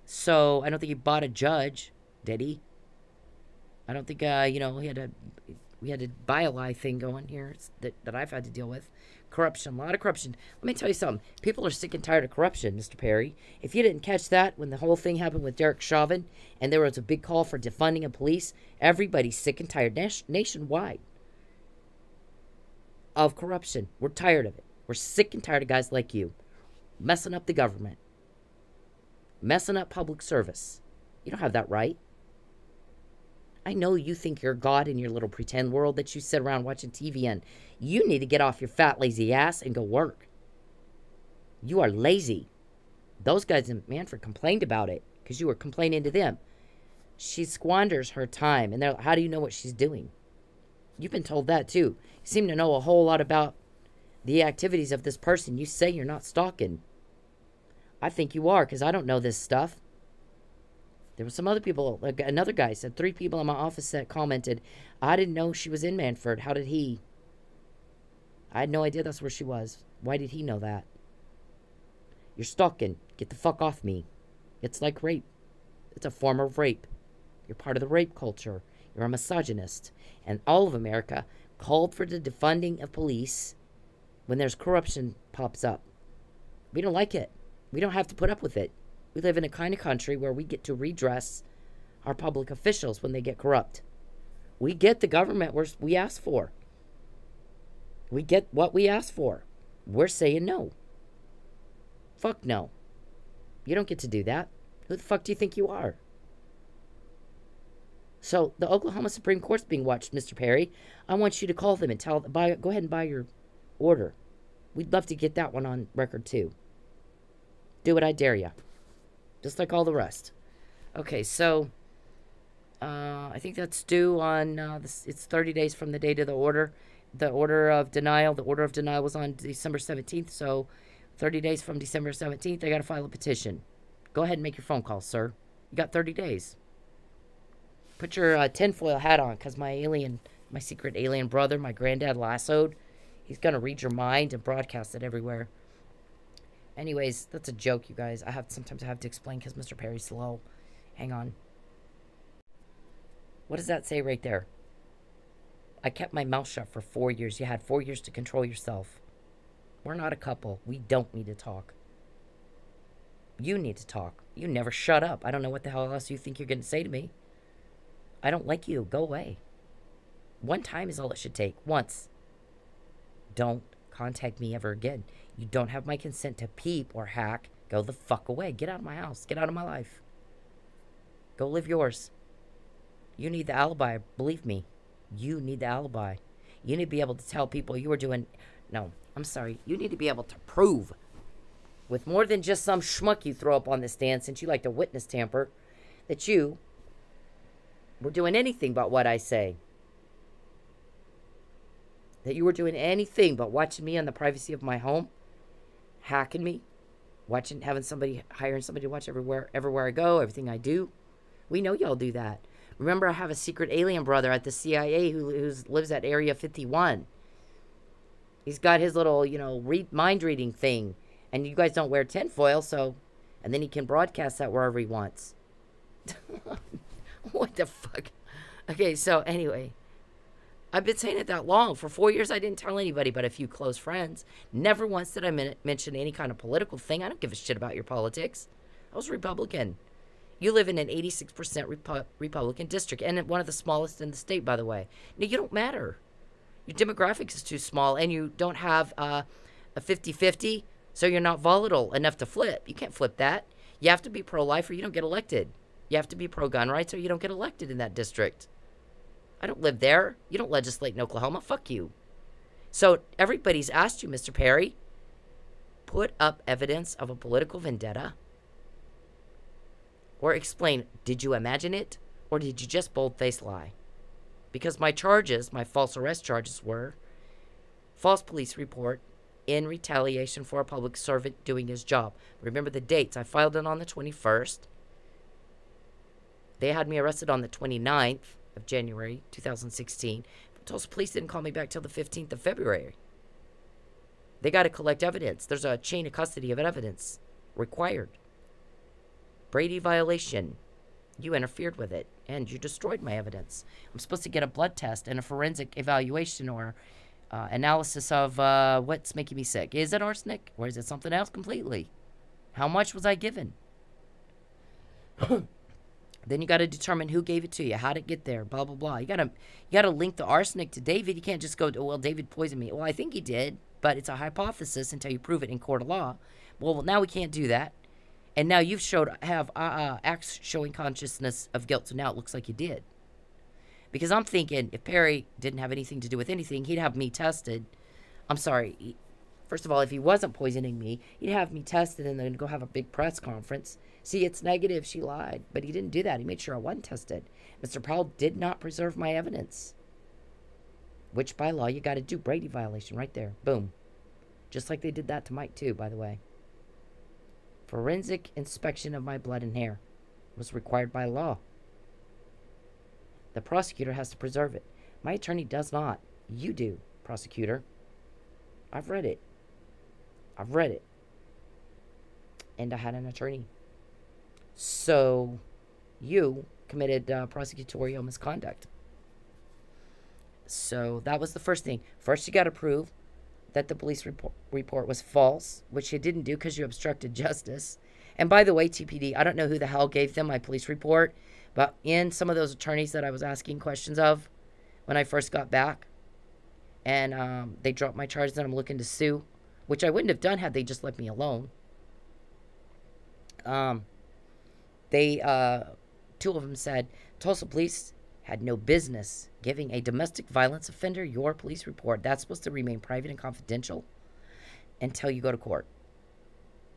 So, I don't think he bought a judge, did he? I don't think, we had a buy-a-lie thing going here that I've had to deal with. Corruption, a lot of corruption. Let me tell you something. People are sick and tired of corruption, Mr. Perry. If you didn't catch that when the whole thing happened with Derek Chauvin, and there was a big call for defunding of police, everybody's sick and tired nationwide of corruption. We're tired of it. We're sick and tired of guys like you messing up the government, messing up public service. You don't have that right. I know you think you're God in your little pretend world that you sit around watching TV in. You need to get off your fat, lazy ass and go work. You are lazy. Those guys in Manford complained about it because you were complaining to them. She squanders her time, and they're like, how do you know what she's doing? You've been told that too. You seem to know a whole lot about the activities of this person. You say you're not stalking. I think you are, because I don't know this stuff. There were some other people, like another guy said, 3 people in my office that commented, I didn't know she was in Manford. How did he? I had no idea that's where she was. Why did he know that? You're stalking. Get the fuck off me. It's like rape. It's a form of rape. You're part of the rape culture. You're a misogynist. And all of America called for the defunding of police when there's corruption pops up. We don't like it. We don't have to put up with it. We live in a kind of country where we get to redress our public officials when they get corrupt. We get the government we ask for. We get what we ask for. We're saying no. Fuck no. You don't get to do that. Who the fuck do you think you are? So the Oklahoma Supreme Court's being watched, Mr. Perry. I want you to call them and tell them, go ahead and buy your order. We'd love to get that one on record too. Do it, I dare you. Just like all the rest. Okay, so I think that's due on, it's 30 days from the date of the order. The order of denial was on December 17th, so 30 days from December 17th, they got to file a petition. Go ahead and make your phone call, sir. You got 30 days. Put your tinfoil hat on, because my secret alien brother, my granddad lassoed, he's going to read your mind and broadcast it everywhere. Anyways, that's a joke, you guys. Sometimes I have to explain because Mr. Perry's slow. Hang on. What does that say right there? I kept my mouth shut for 4 years. You had 4 years to control yourself. We're not a couple. We don't need to talk. You need to talk. You never shut up. I don't know what the hell else you think you're going to say to me. I don't like you. Go away. One time is all it should take. Once. Don't contact me ever again. You don't have my consent to peep or hack. Go the fuck away. Get out of my house. Get out of my life. Go live yours. You need the alibi. Believe me. You need the alibi. You need to be able to tell people you were doing... No, I'm sorry. You need to be able to prove with more than just some schmuck you throw up on the stand, since you like to witness tamper, that you were doing anything but what I say. That you were doing anything but watching me on the privacy of my home, hacking me, hiring somebody to watch everywhere I go, everything I do. We know y'all do that. Remember, I have a secret alien brother at the CIA who lives at Area 51. He's got his little, mind reading thing. And you guys don't wear tinfoil, so... And then he can broadcast that wherever he wants. What the fuck? Okay, so anyway. I've been saying it that long. For 4 years, I didn't tell anybody but a few close friends. Never once did I mention any kind of political thing. I don't give a shit about your politics. I was Republican. You live in an 86% Republican district, and one of the smallest in the state, by the way. No, you don't matter. Your demographics is too small, and you don't have a 50-50, so you're not volatile enough to flip. You can't flip that. You have to be pro-life or you don't get elected. You have to be pro-gun rights or you don't get elected in that district. I don't live there. You don't legislate in Oklahoma. Fuck you. So everybody's asked you, Mr. Perry, put up evidence of a political vendetta. Or explain, did you imagine it? Or did you just bold-faced lie? Because my false arrest charges were false police report in retaliation for a public servant doing his job. Remember the dates. I filed it on the 21st. They had me arrested on the 29th of January 2016. But Tulsa police didn't call me back till the 15th of February. They got to collect evidence. There's a chain of custody of evidence required. Brady violation. You interfered with it, and you destroyed my evidence. I'm supposed to get a blood test and a forensic evaluation or analysis of what's making me sick. Is it arsenic, or is it something else completely? How much was I given? Then you got to determine who gave it to you, how did it get there, blah, blah, blah. You got to link the arsenic to David. You can't just go, well, David poisoned me. Well, I think he did, but it's a hypothesis until you prove it in court of law. Well, now we can't do that. And now you've have acts showing consciousness of guilt, so now it looks like you did. Because I'm thinking, if Perry didn't have anything to do with anything, he'd have me tested. I'm sorry. First of all, if he wasn't poisoning me, he'd have me tested and then go have a big press conference. See, it's negative. She lied. But he didn't do that. He made sure I wasn't tested. Mr. Powell did not preserve my evidence. Which, by law, you got to do. Brady violation right there. Boom. Just like they did that to Mike, too, by the way. Forensic inspection of my blood and hair was required by law. The prosecutor has to preserve it. My attorney does not. You do, prosecutor. I've read it. I've read it. And I had an attorney. So, you committed prosecutorial misconduct. So, that was the first thing. First, you got to prove that the police report was false, which you didn't do because you obstructed justice. And by the way, TPD, I don't know who the hell gave them my police report, but in some of those attorneys that I was asking questions of when I first got back, and they dropped my charges and I'm looking to sue, which I wouldn't have done had they just left me alone. Two of them said, Tulsa police had no business giving a domestic violence offender your police report. That's supposed to remain private and confidential until you go to court.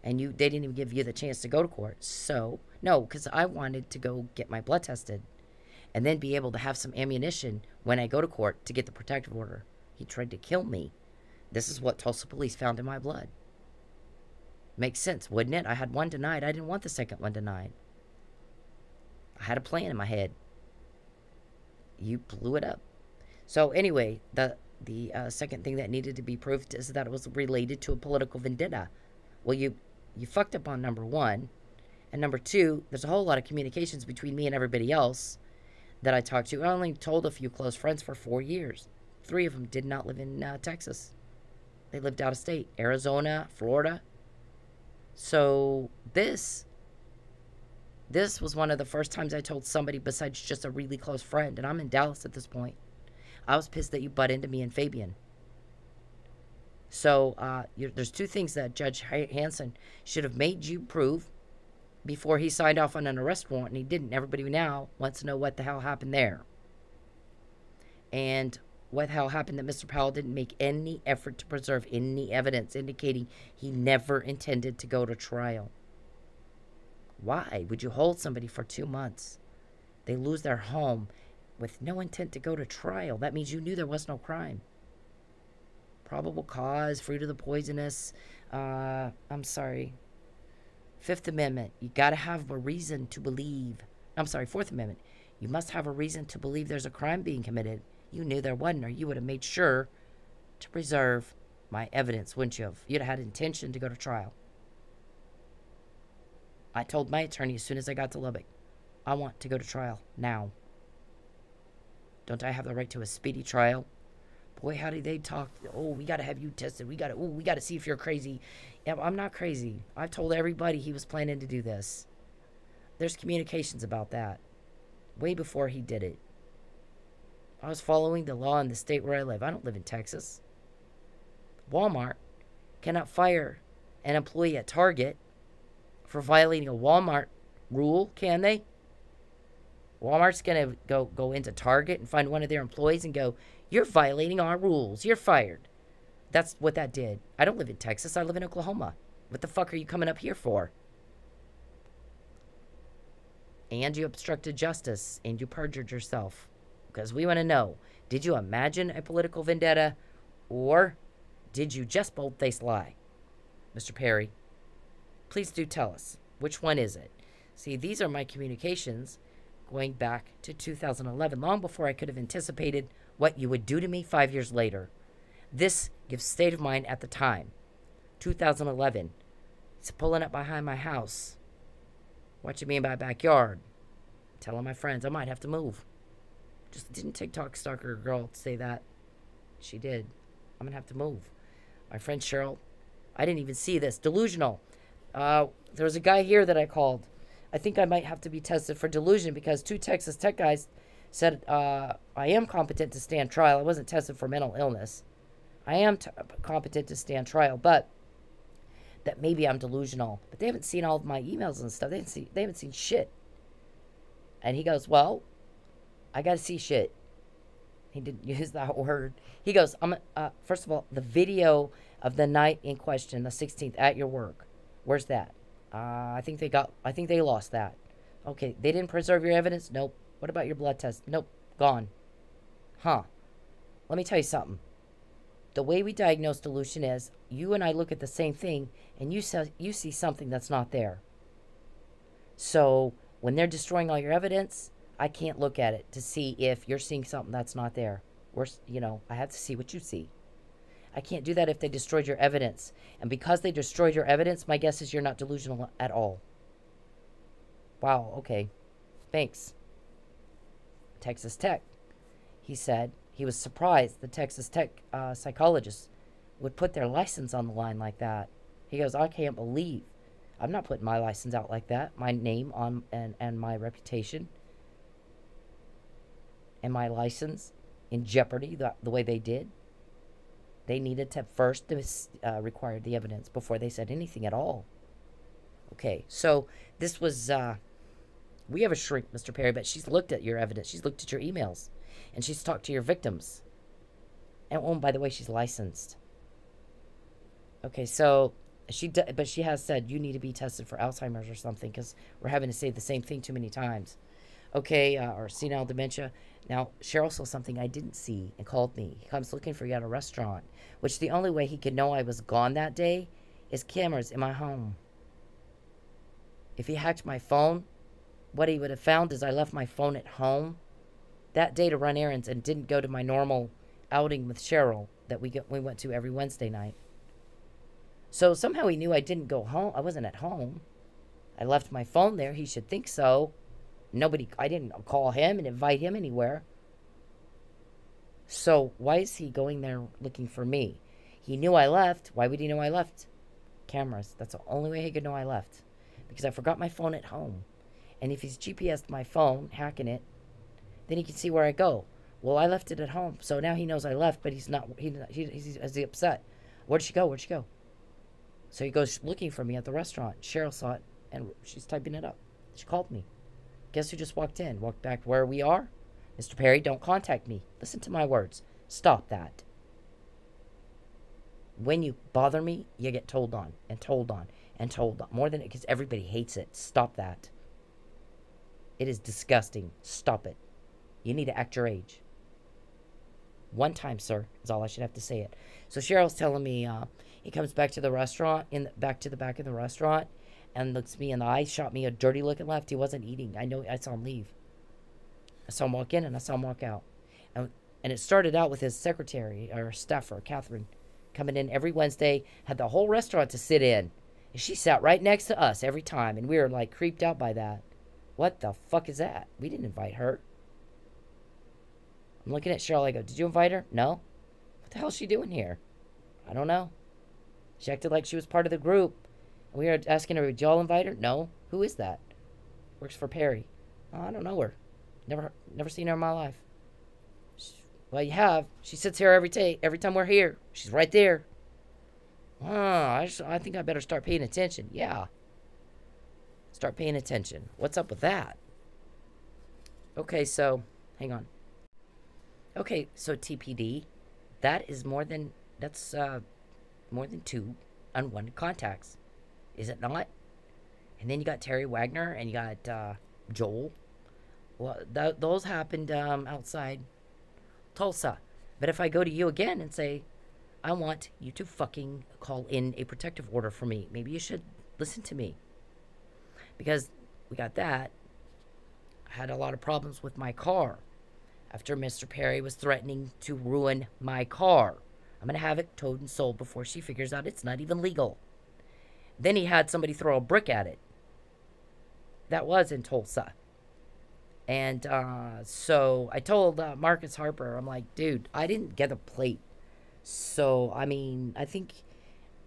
And they didn't even give you the chance to go to court. So, no, because I wanted to go get my blood tested and then be able to have some ammunition when I go to court to get the protective order. He tried to kill me. This is what Tulsa police found in my blood. Makes sense, wouldn't it? I had one denied. I didn't want the second one denied. I had a plan in my head. You blew it up. So anyway, the second thing that needed to be proved is that it was related to a political vendetta. Well, you fucked up on number one. And number two, there's a whole lot of communications between me and everybody else that I talked to. I only told a few close friends for 4 years. 3 of them did not live in Texas. They lived out of state. Arizona, Florida. So this was one of the first times I told somebody besides just a really close friend. And I'm in Dallas at this point. I was pissed that you butt into me and Fabian. So there's 2 things that Judge Hansen should have made you prove before he signed off on an arrest warrant, and he didn't. Everybody now wants to know what the hell happened there. And what the hell happened that Mr. Powell didn't make any effort to preserve any evidence indicating he never intended to go to trial. Why would you hold somebody for 2 months? They lose their home with no intent to go to trial. That means you knew there was no crime. Probable cause, fruit of the poisonous. I'm sorry. 5th Amendment. You got to have a reason to believe. I'm sorry, 4th Amendment. You must have a reason to believe there's a crime being committed. You knew there wasn't, or you would have made sure to preserve my evidence, wouldn't you have? You'd have had intention to go to trial. I told my attorney as soon as I got to Lubbock, I want to go to trial now. Don't I have the right to a speedy trial? Boy, how did they talk? Oh, we got to have you tested. We got to see if you're crazy. Yeah, I'm not crazy. I've told everybody he was planning to do this. There's communications about that. Way before he did it. I was following the law in the state where I live. I don't live in Texas. Walmart cannot fire an employee at Target for violating a Walmart rule, can they? Walmart's going to go into Target and find one of their employees and go, you're violating our rules. You're fired. That's what that did. I don't live in Texas. I live in Oklahoma. What the fuck are you coming up here for? And you obstructed justice and you perjured yourself. Because we want to know, did you imagine a political vendetta or did you just bold-faced lie? Mr. Perry, please do tell us. Which one is it? See, these are my communications going back to 2011, long before I could have anticipated what you would do to me 5 years later. This gives state of mind at the time. 2011. He's pulling up behind my house. What you mean by backyard? Telling my friends I might have to move. Just didn't TikTok stalker girl say that. She did. I'm going to have to move. My friend Cheryl, I didn't even see this. Delusional. There was a guy here that I called. I think I might have to be tested for delusion because 2 Texas Tech guys said I am competent to stand trial. I wasn't tested for mental illness. I am competent to stand trial, but that maybe I'm delusional. But they haven't seen all of my emails and stuff. They haven't seen shit. And he goes, well, I got to see shit. He didn't use that word. He goes, first of all, the video of the night in question, the 16th, at your work. Where's that? I think they lost that. Okay, they didn't preserve your evidence? Nope. What about your blood test? Nope, gone. Huh. Let me tell you something. The way we diagnose delusion is you and I look at the same thing and you see something that's not there. So when they're destroying all your evidence, I can't look at it to see if you're seeing something that's not there. I have to see what you see. I can't do that if they destroyed your evidence. And because they destroyed your evidence, my guess is you're not delusional at all. Wow, okay. Thanks. Texas Tech. He said he was surprised the Texas Tech psychologists would put their license on the line like that. He goes, I can't believe. I'm not putting my license out like that. My name on and my reputation and my license in jeopardy the way they did. They needed to first require the evidence before they said anything at all. Okay, so this was We have a shrink, Mr. Perry, but she's looked at your evidence. She's looked at your emails. And she's talked to your victims. And, oh, by the way, she's licensed. Okay, so but she has said you need to be tested for Alzheimer's or something because we're having to say the same thing too many times. Okay, or senile dementia. Now, Cheryl saw something I didn't see and called me. He comes looking for you at a restaurant, which the only way he could know I was gone that day is cameras in my home. If he hacked my phone, what he would have found is I left my phone at home that day to run errands and didn't go to my normal outing with Cheryl that we went to every Wednesday night. So somehow he knew I didn't go home. I wasn't at home. I left my phone there. He should think so. I didn't call him and invite him anywhere. So why is he going there looking for me? He knew I left. Why would he know I left? Cameras. That's the only way he could know I left. Because I forgot my phone at home. And if he's GPS'd my phone, hacking it, then he can see where I go. Well, I left it at home. So now he knows I left, but he's not, he's upset. Where'd she go? Where'd she go? So he goes looking for me at the restaurant. Cheryl saw it, and she's typing it up. She called me. Guess who just walked in? Walked back where we are? Mr. Perry, don't contact me. Listen to my words. Stop that. When you bother me, you get told on, and told on, and told on. More than it, because everybody hates it. Stop that. It is disgusting. Stop it. You need to act your age. One time, sir, is all I should have to say it. So Cheryl's telling me he comes back to the restaurant, back to the back of the restaurant, and looks me in the eye, shot me a dirty look and left. He wasn't eating. I saw him leave. I saw him walk in and I saw him walk out. And it started out with his secretary or staffer, Catherine, coming in every Wednesday, had the whole restaurant to sit in. And she sat right next to us every time, and we were like creeped out by that. What the fuck is that? We didn't invite her. I'm looking at Cheryl. I go, did you invite her? No. What the hell is she doing here? I don't know. She acted like she was part of the group. And we were asking her, did y'all invite her? No. Who is that? Works for Perry. Oh, I don't know her. Never seen her in my life. Well, you have. She sits here every time we're here. She's right there. Oh, I think I better start paying attention. Yeah. Start paying attention. What's up with that? Okay, so, hang on. Okay, so TPD, that's more than 2 unwanted contacts. Is it not? And then you got Terry Wagner and you got Joel. Well, those happened outside Tulsa. But if I go to you again and say, I want you to fucking call in a protective order for me, maybe you should listen to me. Because we got that. I had a lot of problems with my car after Mr. Perry was threatening to ruin my car. I'm going to have it towed and sold before she figures out it's not even legal. Then he had somebody throw a brick at it. That was in Tulsa. And so I told Marcus Harper, I'm like, dude, I didn't get a plate. So, I mean, I think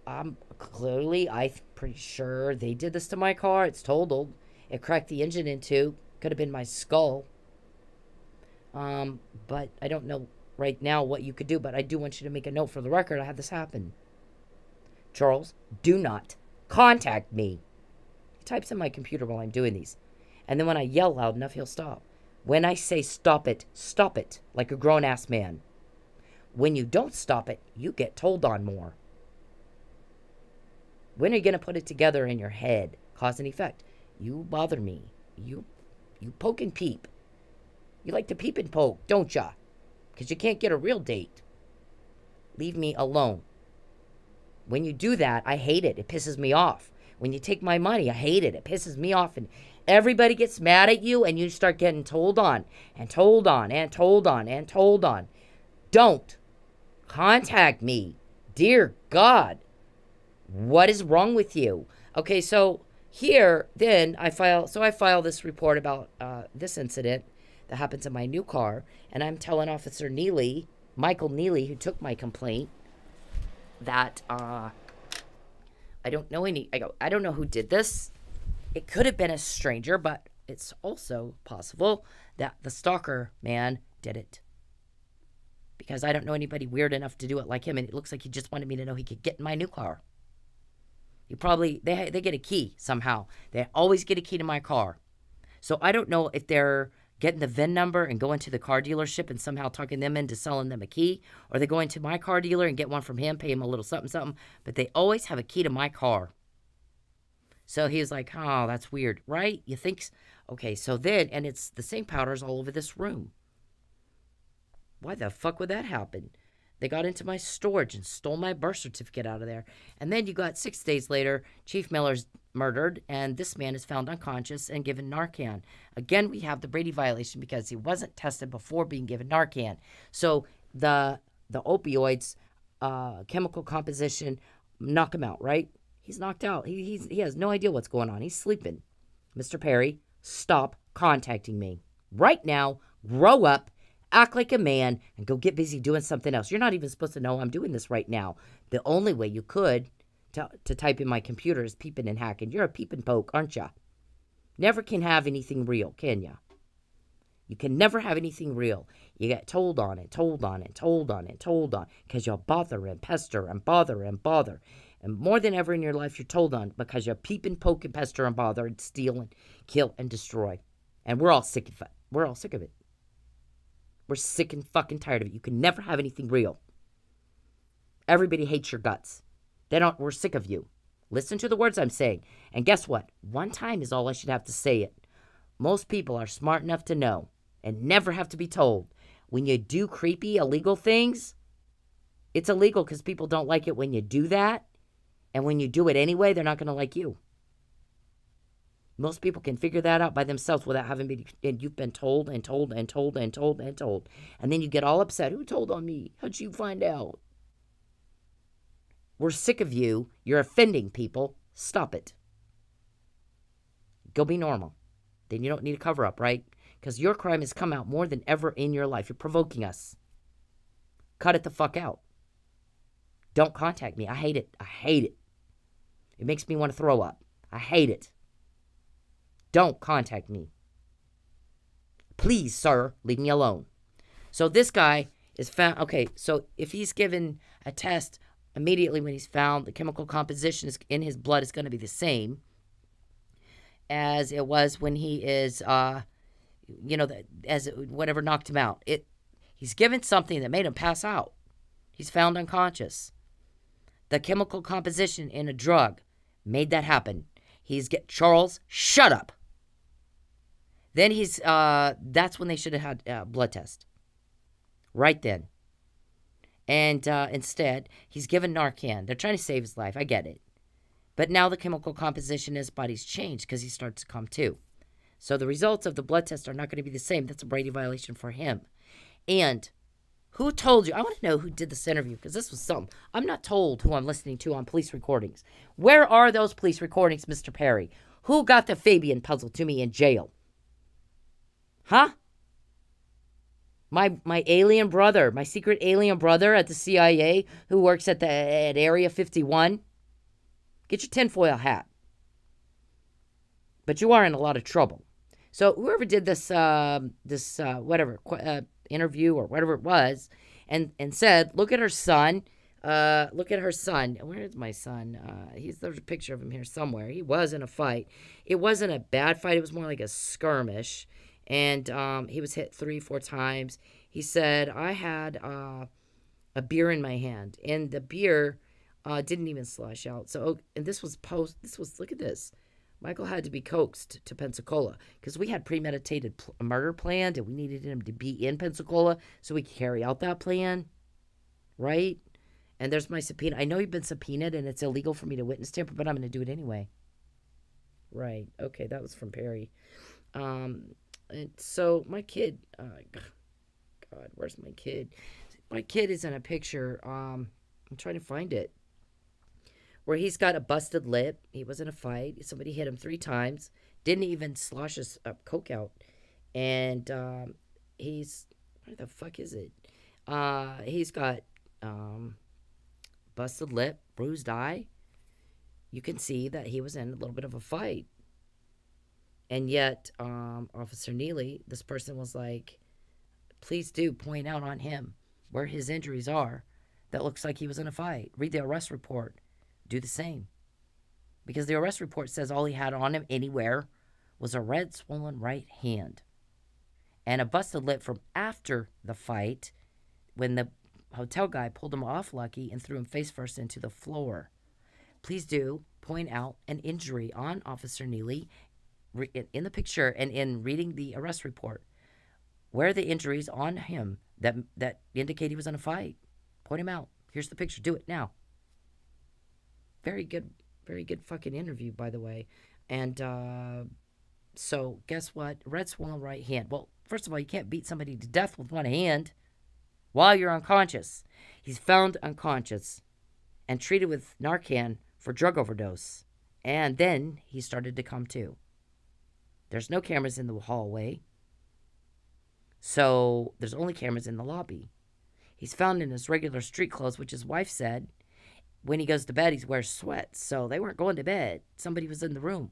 I'm pretty sure they did this to my car. It's totaled. It cracked the engine in two. Could have been my skull. But I don't know right now what you could do. But I do want you to make a note for the record. I had this happen. Charles, do not contact me. He types in my computer while I'm doing these. And then when I yell loud enough, he'll stop. When I say stop it, like a grown-ass man. When you don't stop it, you get told on more. When are you going to put it together in your head? Cause and effect. You bother me. You poke and peep. You like to peep and poke, don't ya? Because you can't get a real date. Leave me alone. When you do that, I hate it. It pisses me off. When you take my money, I hate it. It pisses me off. And everybody gets mad at you, and you start getting told on, and told on, and told on, and told on. Don't contact me. Dear God. What is wrong with you? Okay, so here, then, I file this report about this incident that happens in my new car, and I'm telling Officer Neely, Michael Neely, who took my complaint, that I don't know who did this. It could have been a stranger, but it's also possible that the stalker man did it. Because I don't know anybody weird enough to do it like him, and it looks like he just wanted me to know he could get in my new car. They get a key somehow. They always get a key to my car. So I don't know if they're getting the VIN number and going to the car dealership and somehow talking them into selling them a key, or they're going to my car dealer and get one from him, pay him a little something, something. But they always have a key to my car. So he was like, oh, that's weird, right? You think, okay, so then, and it's the same powders all over this room. Why the fuck would that happen? They got into my storage and stole my birth certificate out of there. And then you got 6 days later, Chief Miller's murdered, and this man is found unconscious and given Narcan. Again, we have the Brady violation because he wasn't tested before being given Narcan. So the opioids, chemical composition, knock him out, right? He's knocked out. He has no idea what's going on. He's sleeping. Mr. Perry, stop contacting me. Right now, grow up. Act like a man and go get busy doing something else. You're not even supposed to know I'm doing this right now. The only way you could to type in my computer is peeping and hacking. You're a peep and poke, aren't you? Never can have anything real, can you? You can never have anything real. You get told on it, told on it, told on it, told on, because you'll bother and pester and bother and bother. And more than ever in your life, you're told on because you peep and poke and pester and bother and steal and kill and destroy. And we're all sick of it. We're all sick of it. We're sick and fucking tired of it. You can never have anything real. Everybody hates your guts. We're sick of you. Listen to the words I'm saying. And guess what? One time is all I should have to say it. Most people are smart enough to know and never have to be told. When you do creepy, illegal things, it's illegal because people don't like it when you do that. And when you do it anyway, they're not going to like you. Most people can figure that out by themselves without having been, and you've been told and told and told and told and told. And then you get all upset. Who told on me? How'd you find out? We're sick of you. You're offending people. Stop it. Go be normal. Then you don't need a cover up, right? Because your crime has come out more than ever in your life. You're provoking us. Cut it the fuck out. Don't contact me. I hate it. I hate it. It makes me want to throw up. I hate it. Don't contact me. Please, sir, leave me alone. So this guy is found. Okay, so if he's given a test immediately when he's found, the chemical composition in his blood is going to be the same as it was when he is, whatever knocked him out. He's given something that made him pass out. He's found unconscious. The chemical composition in a drug made that happen. Charles, shut up. Then that's when they should have had a blood test. Right then. And instead, he's given Narcan. They're trying to save his life. I get it. But now the chemical composition in his body's changed because he starts to come to. So the results of the blood test are not going to be the same. That's a Brady violation for him. And who told you? I want to know who did this interview because this was something. I'm not told who I'm listening to on police recordings. Where are those police recordings, Mr. Perry? Who got the Fabian puzzle to me in jail? Huh? My alien brother, my secret alien brother at the CIA who works at Area 51. Get your tinfoil hat. But you are in a lot of trouble. So whoever did this interview or whatever it was, and said, look at her son. Look at her son. Where is my son? There's a picture of him here somewhere. He was in a fight. It wasn't a bad fight. It was more like a skirmish. And he was hit 3-4 times. He said, I had a beer in my hand. And the beer didn't even slosh out. So, and this was, look at this. Michael had to be coaxed to Pensacola because we had premeditated murder planned and we needed him to be in Pensacola so we could carry out that plan. Right? And there's my subpoena. I know you've been subpoenaed and it's illegal for me to witness tamper, but I'm going to do it anyway. Right. Okay, that was from Perry. And so my kid, God, where's my kid? My kid is in a picture. I'm trying to find it. Where he's got a busted lip. He was in a fight. Somebody hit him 3 times. Didn't even slosh his coke out. And where the fuck is it? He's got busted lip, bruised eye. You can see that he was in a little bit of a fight. And yet, Officer Neely, this person was like, please do point out on him where his injuries are. That looks like he was in a fight. Read the arrest report. Do the same. Because the arrest report says all he had on him anywhere was a red swollen right hand and a busted lip from after the fight when the hotel guy pulled him off Lucky and threw him face first into the floor. Please do point out an injury on Officer Neely in the picture and in reading the arrest report. Where are the injuries on him that indicate he was in a fight? Point him out. Here's the picture. Do it now. Very good fucking interview, by the way. And so guess what? Red swollen right hand. Well, first of all, you can't beat somebody to death with one hand while you're unconscious. He's found unconscious and treated with Narcan for drug overdose. And then he started to come to. There's no cameras in the hallway. So there's only cameras in the lobby. He's found in his regular street clothes, which his wife said when he goes to bed, he wears sweats. So they weren't going to bed. Somebody was in the room.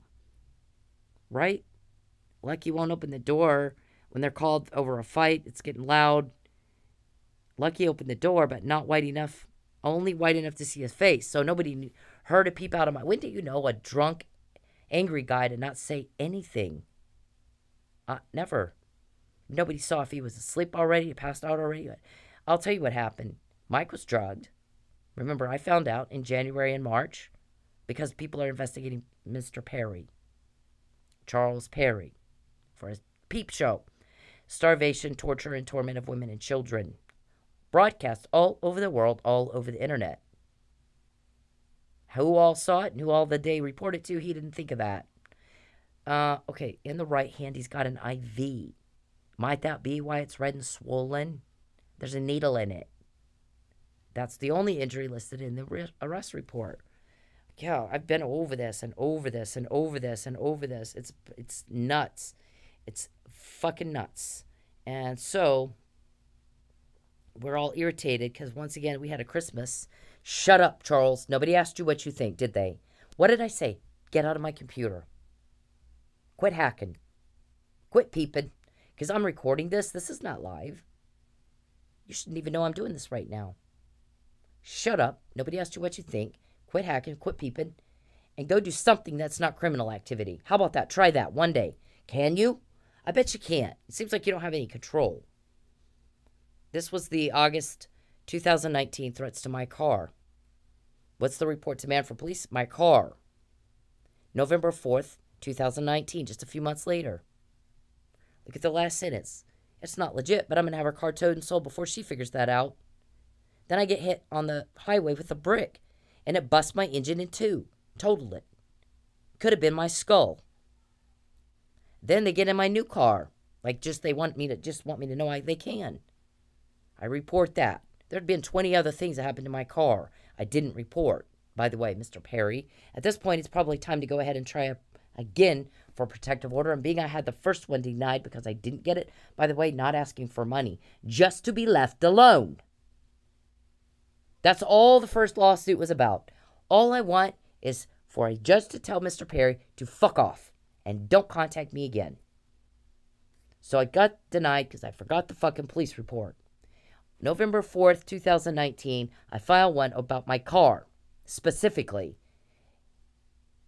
Right? Lucky won't open the door when they're called over a fight. It's getting loud. Lucky opened the door, but not wide enough. Only wide enough to see his face. So nobody heard a peep out of my... When do you know a drunk, angry guy to not say anything? Never. Nobody saw if he was asleep already, passed out already. I'll tell you what happened. Mike was drugged. Remember, I found out in January and March because people are investigating Mr. Perry, Charles Perry, for his peep show. Starvation, torture, and torment of women and children. Broadcast all over the world, all over the internet. Who all saw it and who all the day reported to, he didn't think of that. Okay, in the right hand, he's got an IV. Might that be why it's red and swollen? There's a needle in it. That's the only injury listed in the arrest report. Yeah, I've been over this and over this and over this and over this. It's nuts. It's fucking nuts. And so we're all irritated because once again we had a Christmas. Shut up, Charles. Nobody asked you what you think, did they? What did I say? Get out of my computer. Quit hacking. Quit peeping. Because I'm recording this. This is not live. You shouldn't even know I'm doing this right now. Shut up. Nobody asked you what you think. Quit hacking. Quit peeping. And go do something that's not criminal activity. How about that? Try that one day. Can you? I bet you can't. It seems like you don't have any control. This was the August 2019 threats to my car. What's the report demand for police? My car. November 4th, 2019, just a few months later. Look at the last sentence. It's not legit, but I'm going to have her car towed and sold before she figures that out. Then I get hit on the highway with a brick, and it busts my engine in two. Totaled it. Could have been my skull. Then they get in my new car. Like they want me to know they can. I report that. There'd been 20 other things that happened to my car. I didn't report. By the way, Mr. Perry, at this point, it's probably time to go ahead and try again for a protective order. And being I had the first one denied because I didn't get it, by the way, not asking for money, just to be left alone. That's all the first lawsuit was about. All I want is for a judge to tell Mr. Perry to fuck off and don't contact me again. So I got denied because I forgot the fucking police report. November 4th, 2019, I filed one about my car, specifically.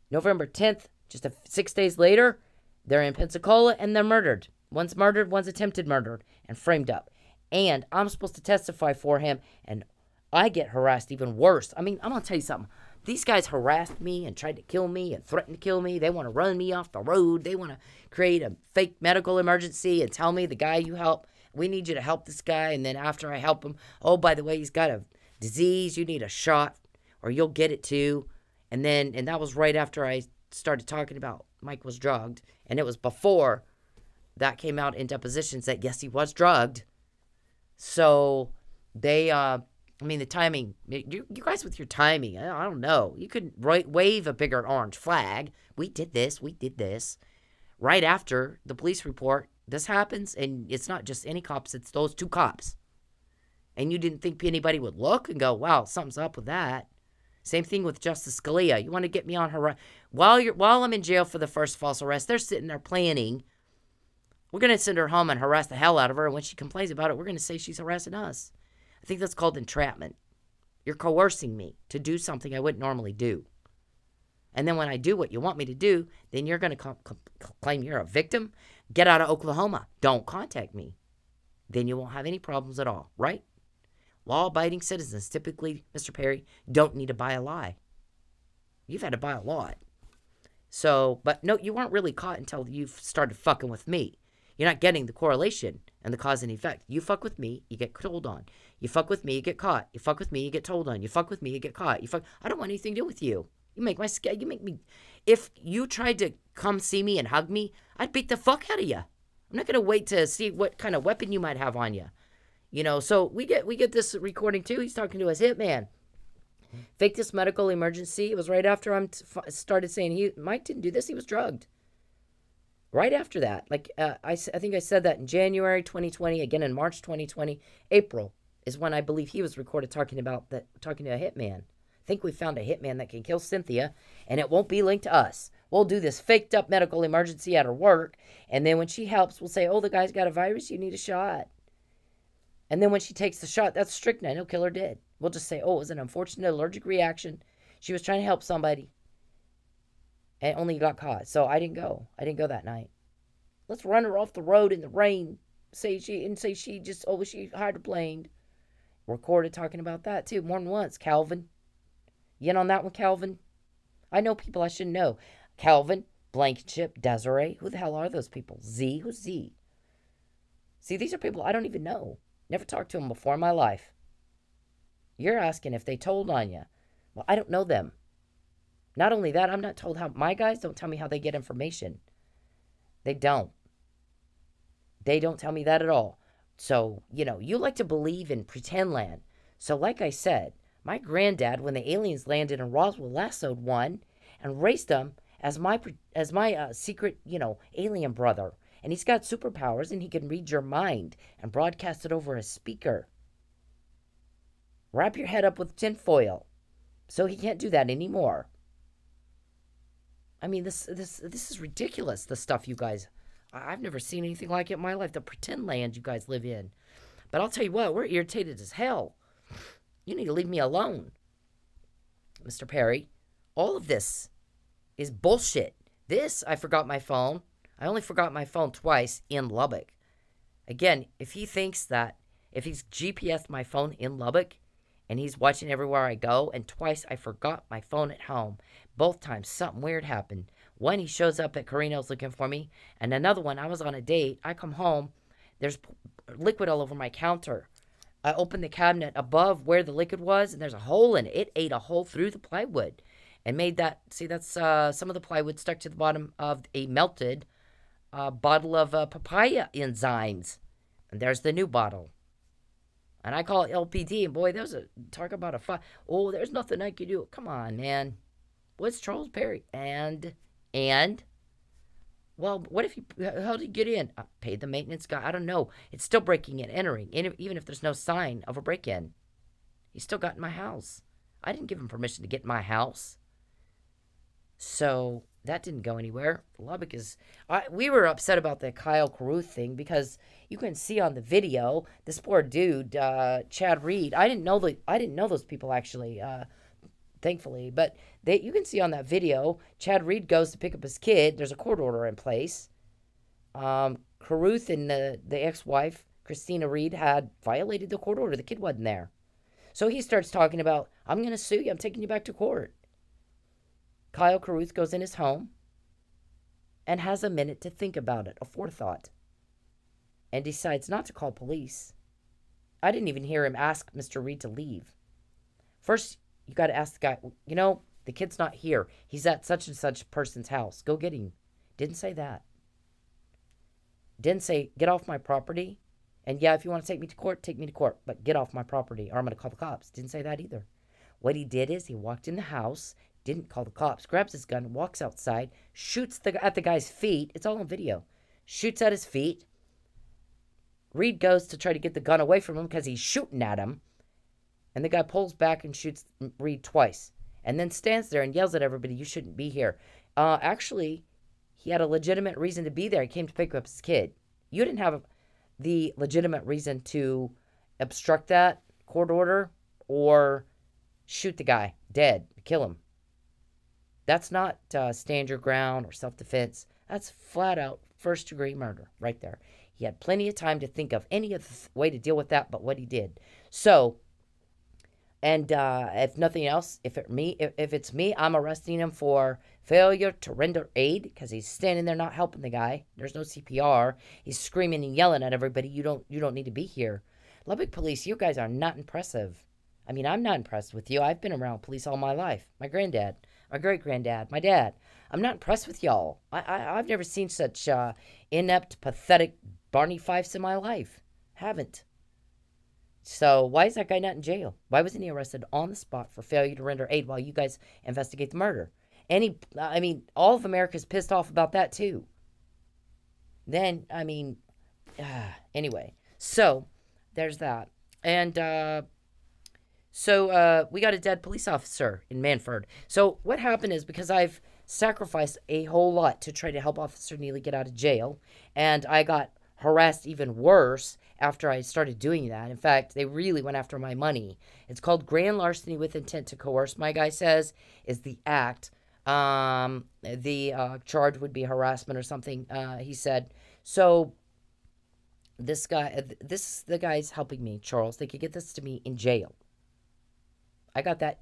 November 10th, just 6 days later, they're in Pensacola and they're murdered. One's murdered, one's attempted murder, and framed up. And I'm supposed to testify for him, and I get harassed even worse. I mean, I'm going to tell you something. These guys harassed me and tried to kill me and threatened to kill me. They want to run me off the road. They want to create a fake medical emergency and tell me the guy you help, we need you to help this guy. And then after I help him, oh, by the way, he's got a disease. You need a shot or you'll get it too. And that was right after I started talking about Mike was drugged. And it was before that came out in depositions that, yes, he was drugged. So they, the timing, you guys with your timing, I don't know. You could wave a bigger orange flag. We did this. Right after the police report, this happens, and it's not just any cops, it's those two cops. And you didn't think anybody would look and go, wow, something's up with that. Same thing with Justice Scalia. You want to get me on her while I'm in jail for the first false arrest, they're sitting there planning. We're going to send her home and harass the hell out of her, and when she complains about it, we're going to say she's harassing us. I think that's called entrapment. You're coercing me to do something I wouldn't normally do. And then when I do what you want me to do, then you're going to claim you're a victim. Get out of Oklahoma. Don't contact me. Then you won't have any problems at all, right? Law-abiding citizens typically, Mr. Perry, don't need to buy a lie. You've had to buy a lot. So, but no, you weren't really caught until you started fucking with me. You're not getting the correlation and the cause and effect. You fuck with me, you get told on. You fuck with me, you get caught. You fuck with me, you get told on. You fuck with me, you get caught. I don't want anything to do with you. You make me. If you tried to come see me and hug me, I'd beat the fuck out of you. I'm not gonna wait to see what kind of weapon you might have on you. You know, so we get this recording too. He's talking to his hitman. Faked this medical emergency. It was right after I started saying Mike didn't do this. He was drugged. Right after that, like I think I said that in January 2020, again in March 2020, April is when I believe he was recorded talking to a hitman. I think we found a hitman that can kill Cynthia, and it won't be linked to us. We'll do this faked up medical emergency at her work, and then when she helps, we'll say, oh, the guy's got a virus, you need a shot. And then when she takes the shot, that's strychnine, he'll kill her dead. We'll just say, oh, it was an unfortunate allergic reaction. She was trying to help somebody, and only got caught. So I didn't go. I didn't go that night. Let's run her off the road in the rain. She hydroplaned. Recorded talking about that too, more than once. Calvin. You in on that one, Calvin? I know people I shouldn't know. Calvin, Blankenship, Desiree. Who the hell are those people? Z? Who's Z? See, these are people I don't even know. Never talked to them before in my life. You're asking if they told on you. Well, I don't know them. Not only that, I'm not told how. My guys don't tell me how they get information. They don't. They don't tell me that at all. So, you know, you like to believe in pretend land. So, like I said, my granddad, when the aliens landed in Roswell, lassoed one and raised him as my secret, alien brother. And he's got superpowers, and he can read your mind and broadcast it over a speaker. Wrap your head up with tinfoil. So he can't do that anymore. I mean, this is ridiculous, the stuff you guys... I've never seen anything like it in my life, the pretend land you guys live in. But I'll tell you what, we're irritated as hell. You need to leave me alone. Mr. Perry, all of this is bullshit. I forgot my phone. I only forgot my phone twice in Lubbock. Again, if he thinks that, if he's GPSed my phone in Lubbock, and he's watching everywhere I go, and twice I forgot my phone at home. Both times something weird happened. One, he shows up at Carino's looking for me, and another one, I was on a date. I come home, there's liquid all over my counter. I open the cabinet above where the liquid was, and there's a hole in it. It ate a hole through the plywood and made that, see, that's some of the plywood stuck to the bottom of a melted bottle of papaya enzymes. And there's the new bottle. And I call it LPD, and boy, talk about a fight. Oh, there's nothing I can do. Come on, man. What's Charles Perry? And, well, what if how did he get in? I paid the maintenance guy. I don't know. It's still breaking and entering, even if there's no sign of a break-in. He still got in my house. I didn't give him permission to get in my house. So that didn't go anywhere. Lubbock is... we were upset about the Kyle Caruth thing because you can see on the video, this poor dude, Chad Reed. I didn't know those people actually, thankfully. But you can see on that video, Chad Reed goes to pick up his kid. There's a court order in place. Caruth and the ex-wife, Christina Reed, had violated the court order. The kid wasn't there. So he starts talking about, I'm going to sue you. I'm taking you back to court. Kyle Caruth goes in his home and has a minute to think about it, a forethought, and decides not to call police. I didn't even hear him ask Mr. Reed to leave. First, you got to ask the guy, the kid's not here. He's at such and such person's house. Go get him. Didn't say that. Didn't say, get off my property. And yeah, if you want to take me to court, take me to court. But get off my property or I'm going to call the cops. Didn't say that either. What he did is he walked in the house, didn't call the cops, grabs his gun, walks outside, shoots at the guy's feet. It's all on video. Shoots at his feet. Reed goes to try to get the gun away from him because he's shooting at him. And the guy pulls back and shoots Reed twice. And then stands there and yells at everybody, you shouldn't be here. Actually, he had a legitimate reason to be there. He came to pick up his kid. You didn't have the legitimate reason to obstruct that court order or shoot the guy dead, kill him. That's not stand your ground or self-defense. That's flat out first-degree murder right there. He had plenty of time to think of any other way to deal with that but what he did. So, and if nothing else, if it's me, I'm arresting him for failure to render aid because he's standing there not helping the guy. There's no CPR. He's screaming and yelling at everybody. You don't need to be here. Lubbock police, you guys are not impressive. I mean, I'm not impressed with you. I've been around police all my life. My granddad, my great-granddad, my dad. I'm not impressed with y'all. I've never seen such inept, pathetic Barney Fifes in my life. Haven't. So why is that guy not in jail? Why wasn't he arrested on the spot for failure to render aid while you guys investigate the murder? All of America's pissed off about that too. Then, anyway. So, there's that. And, we got a dead police officer in Manford. So what happened is because I've sacrificed a whole lot to try to help Officer Neely get out of jail, and I got harassed even worse after I started doing that. In fact, they really went after my money. It's called grand larceny with intent to coerce, my guy says, is the act. The charge would be harassment or something, he said. So this the guy's helping me, Charles. They could get this to me in jail. I got that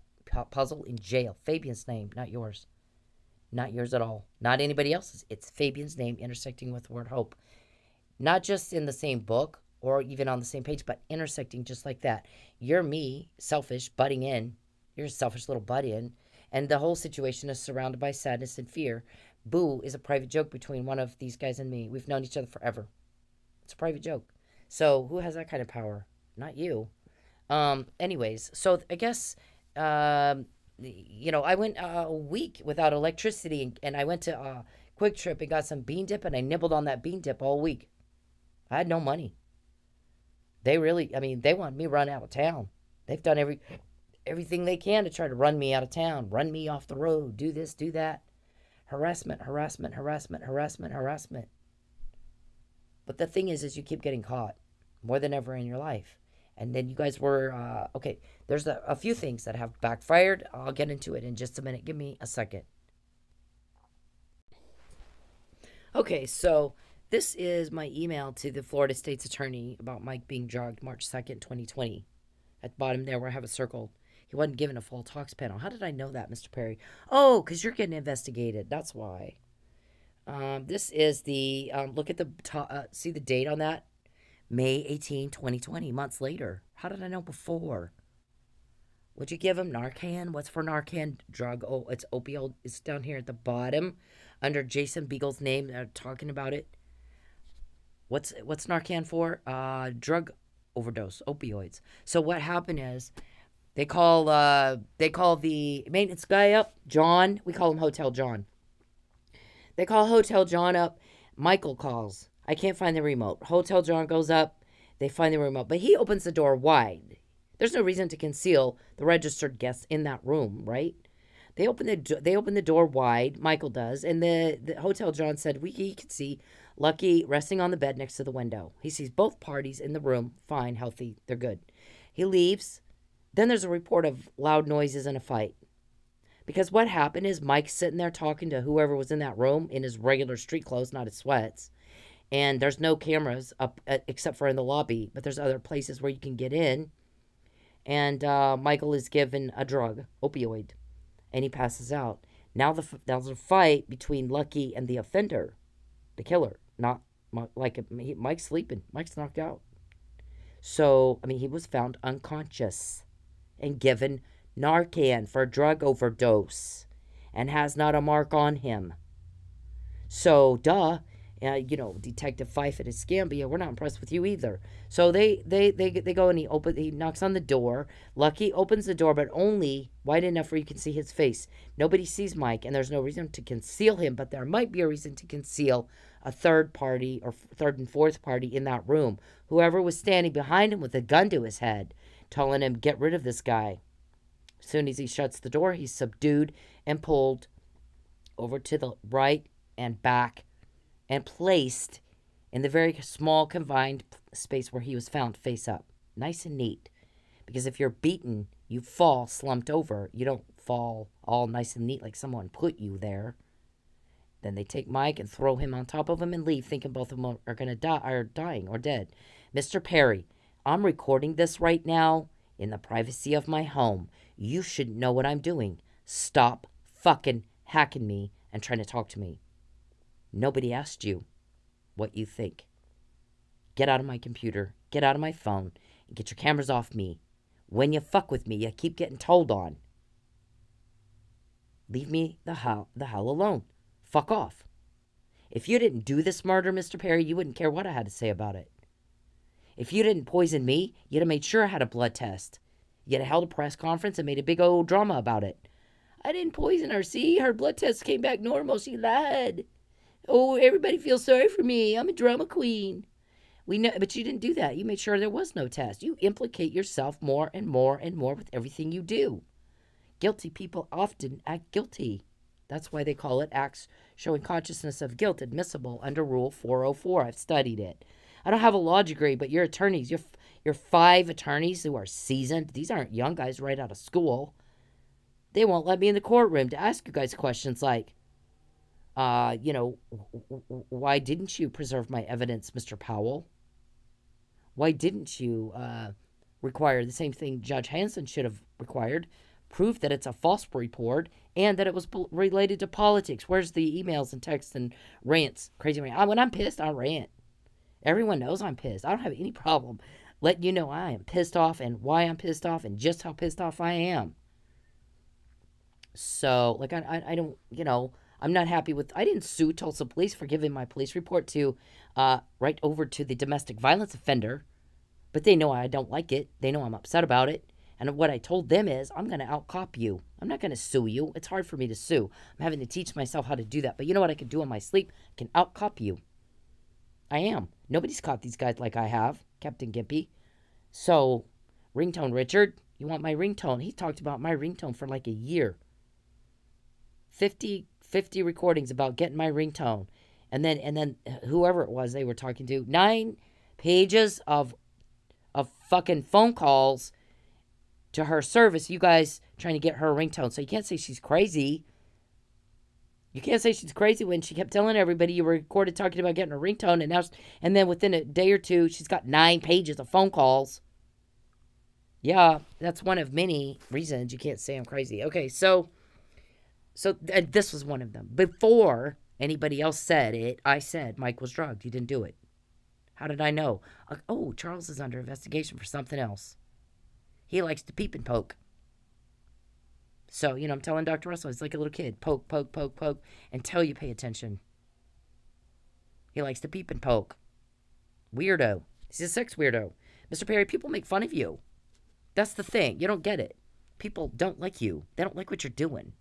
puzzle in jail. Fabian's name, not yours. Not yours at all. Not anybody else's. It's Fabian's name intersecting with the word hope. Not just in the same book or even on the same page, but intersecting just like that. You're me, selfish, butting in. You're a selfish little butt in. And the whole situation is surrounded by sadness and fear. Boo is a private joke between one of these guys and me. We've known each other forever. It's a private joke. So who has that kind of power? Not you. Anyways, so I guess, I went a week without electricity, and I went to Quick Trip and got some bean dip, and I nibbled on that bean dip all week. I had no money. They want me run out of town. They've done everything they can to try to run me out of town, run me off the road, do this, do that. Harassment. But the thing is you keep getting caught more than ever in your life. And then you guys were, okay, there's a few things that have backfired. I'll get into it in just a minute. Give me a second. Okay, so this is my email to the Florida State's Attorney about Mike being drugged March 2nd, 2020. At the bottom there where I have it circled. He wasn't given a full talks panel. How did I know that, Mr. Perry? Oh, because you're getting investigated. That's why. This is the, look at the top, see the date on that? May 18, 2020, months later. How did I know before? Would you give him Narcan? What's for Narcan? Drug. Oh, it's opioid. It's down here at the bottom under Jason Beagle's name. They're talking about it. What's Narcan for? Drug overdose, opioids. So what happened is they call the maintenance guy up, John. We call him Hotel John. They call Hotel John up. Michael calls. I can't find the remote. Hotel John goes up. They find the remote. But he opens the door wide. There's no reason to conceal the registered guests in that room, right? They open the door wide. Michael does. And the Hotel John said he could see Lucky resting on the bed next to the window. He sees both parties in the room. Fine, healthy. They're good. He leaves. Then there's a report of loud noises and a fight. Because what happened is Mike's sitting there talking to whoever was in that room in his regular street clothes, not his sweats. And there's no cameras up except for in the lobby, but there's other places where you can get in. And Michael is given a drug, opioid, and he passes out. Now there's a fight between Lucky and the offender, the killer. Not like Mike's sleeping. Mike's knocked out. So, he was found unconscious and given Narcan for a drug overdose and has not a mark on him. So, Detective Fife and Escambia, we're not impressed with you either. So they go and he knocks on the door. Lucky opens the door, but only wide enough where you can see his face. Nobody sees Mike, and there's no reason to conceal him, but there might be a reason to conceal a third party or third and fourth party in that room. Whoever was standing behind him with a gun to his head, telling him, get rid of this guy. As soon as he shuts the door, he's subdued and pulled over to the right and back and placed in the very small confined space where he was found face up. Nice and neat. Because if you're beaten You fall slumped over. You don't fall all nice and neat like someone put you there. Then they take Mike and throw him on top of him and leave, thinking both of them are going to die, are dying or dead. Mr. Perry, I'm recording this right now in the privacy of my home. You shouldn't know what I'm doing. Stop fucking hacking me and trying to talk to me. Nobody asked you what you think. Get out of my computer. Get out of my phone. And get your cameras off me. When you fuck with me, you keep getting told on. Leave me the hell alone. Fuck off. If you didn't do this murder, Mr. Perry, you wouldn't care what I had to say about it. If you didn't poison me, you'd have made sure I had a blood test. You'd have held a press conference and made a big old drama about it. I didn't poison her. See, her blood test came back normal. She lied. Oh, everybody feels sorry for me. I'm a drama queen. We know, but you didn't do that. You made sure there was no test. You implicate yourself more and more and more with everything you do. Guilty people often act guilty. That's why they call it acts showing consciousness of guilt admissible under Rule 404. I've studied it. I don't have a law degree, but your attorneys, your 5 attorneys who are seasoned, these aren't young guys right out of school. They won't let me in the courtroom to ask you guys questions like, why didn't you preserve my evidence, Mr. Powell? Why didn't you require the same thing Judge Hanson should have required? Proof that it's a false report and that it was related to politics. Where's the emails and texts and rants? Crazy rant. When I'm pissed, I rant. Everyone knows I'm pissed. I don't have any problem letting you know I am pissed off and why I'm pissed off and just how pissed off I am. So, like, I don't, I'm not happy with, I didn't sue Tulsa police for giving my police report to, right over to the domestic violence offender. But they know I don't like it. They know I'm upset about it. And what I told them is, I'm going to out-cop you. I'm not going to sue you. It's hard for me to sue. I'm having to teach myself how to do that. But you know what I can do in my sleep? I can out-cop you. I am. Nobody's caught these guys like I have, Captain Gimpy. So, Ringtone Richard, you want my ringtone? He talked about my ringtone for like a year. 50 recordings about getting my ringtone. And then whoever it was they were talking to, 9 pages of fucking phone calls to her service, you guys trying to get her a ringtone. So you can't say she's crazy. You can't say she's crazy when she kept telling everybody you were recorded talking about getting a ringtone, and then within a day or two, she's got 9 pages of phone calls. Yeah, that's one of many reasons you can't say I'm crazy. Okay, so this was one of them. Before anybody else said it, I said Mike was drugged. He didn't do it. How did I know? Oh, Charles is under investigation for something else. He likes to peep and poke. So, I'm telling Dr. Russell, he's like a little kid. Poke, poke, poke, poke, until you pay attention. He likes to peep and poke. Weirdo. He's a sex weirdo. Mr. Perry, people make fun of you. That's the thing. You don't get it. People don't like you. They don't like what you're doing.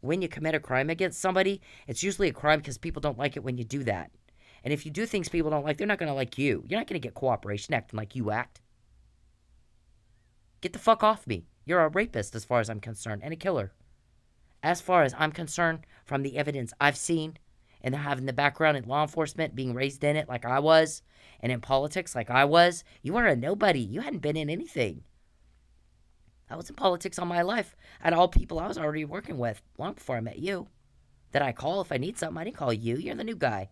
When you commit a crime against somebody, it's usually a crime because people don't like it when you do that. And if you do things people don't like, they're not going to like you. You're not going to get cooperation acting like you act. Get the fuck off me. You're a rapist as far as I'm concerned, and a killer. As far as I'm concerned, from the evidence I've seen, and having the background in law enforcement, being raised in it like I was, and in politics like I was, you were a nobody. You hadn't been in anything. I was in politics all my life. I had all people I was already working with long before I met you. That I call if I need something. I didn't call you. You're the new guy.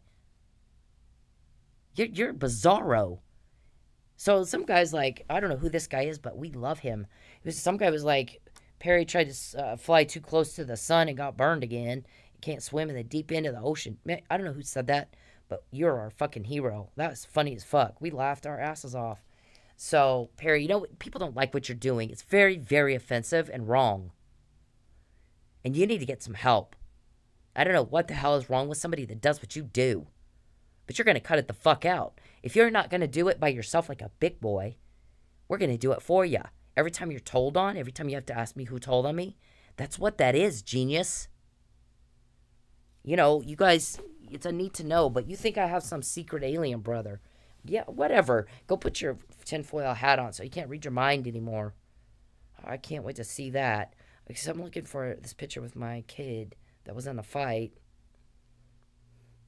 You're bizarro. So some guy's like, I don't know who this guy is, but we love him. Some guy was like, Perry tried to fly too close to the sun and got burned again. He can't swim in the deep end of the ocean. Man, I don't know who said that, but you're our fucking hero. That was funny as fuck. We laughed our asses off. So, Perry, people don't like what you're doing. It's very, very offensive and wrong. And you need to get some help. I don't know what the hell is wrong with somebody that does what you do. But you're going to cut it the fuck out. If you're not going to do it by yourself like a big boy, we're going to do it for you. Every time you're told on, every time you have to ask me who told on me, that's what that is, genius. You guys, it's a need to know, but you think I have some secret alien brother. Yeah, whatever. Go put your tinfoil hat on so you can't read your mind anymore. I can't wait to see that. Because I'm looking for this picture with my kid that was in a fight.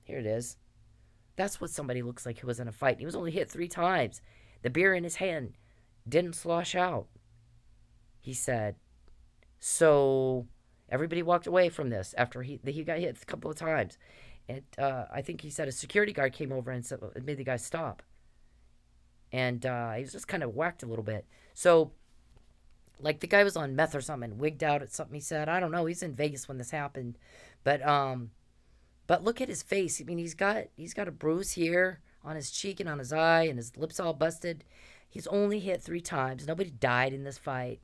Here it is. That's what somebody looks like who was in a fight. He was only hit 3 times. The beer in his hand didn't slosh out. he said, so everybody walked away from this after he got hit a couple of times. And I think he said a security guard came over and made the guy stop. And he was just kind of whacked a little bit. So, like, the guy was on meth or something, wigged out at something he said. I don't know. He's in Vegas when this happened. But look at his face. I mean, he's got a bruise here on his cheek and on his eye, and his lips all busted. He's only hit 3 times. Nobody died in this fight.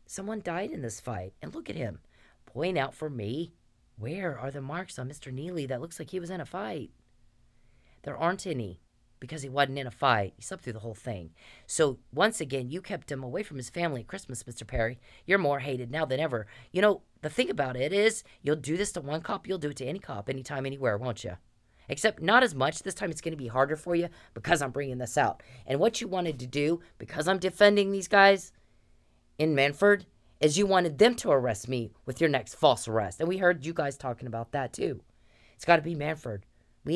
Someone died in this fight. And look at him. Point out for me, where are the marks on Mr. Neely that looks like he was in a fight? There aren't any, because he wasn't in a fight. He slept through the whole thing. So, once again, you kept him away from his family at Christmas, Mr. Perry. You're more hated now than ever. You know, the thing about it is, you'll do this to one cop, you'll do it to any cop, anytime, anywhere, won't you? Except not as much. This time it's going to be harder for you because I'm bringing this out. And what you wanted to do, because I'm defending these guys in Manford, is you wanted them to arrest me with your next false arrest. And we heard you guys talking about that too. It's got to be Manford.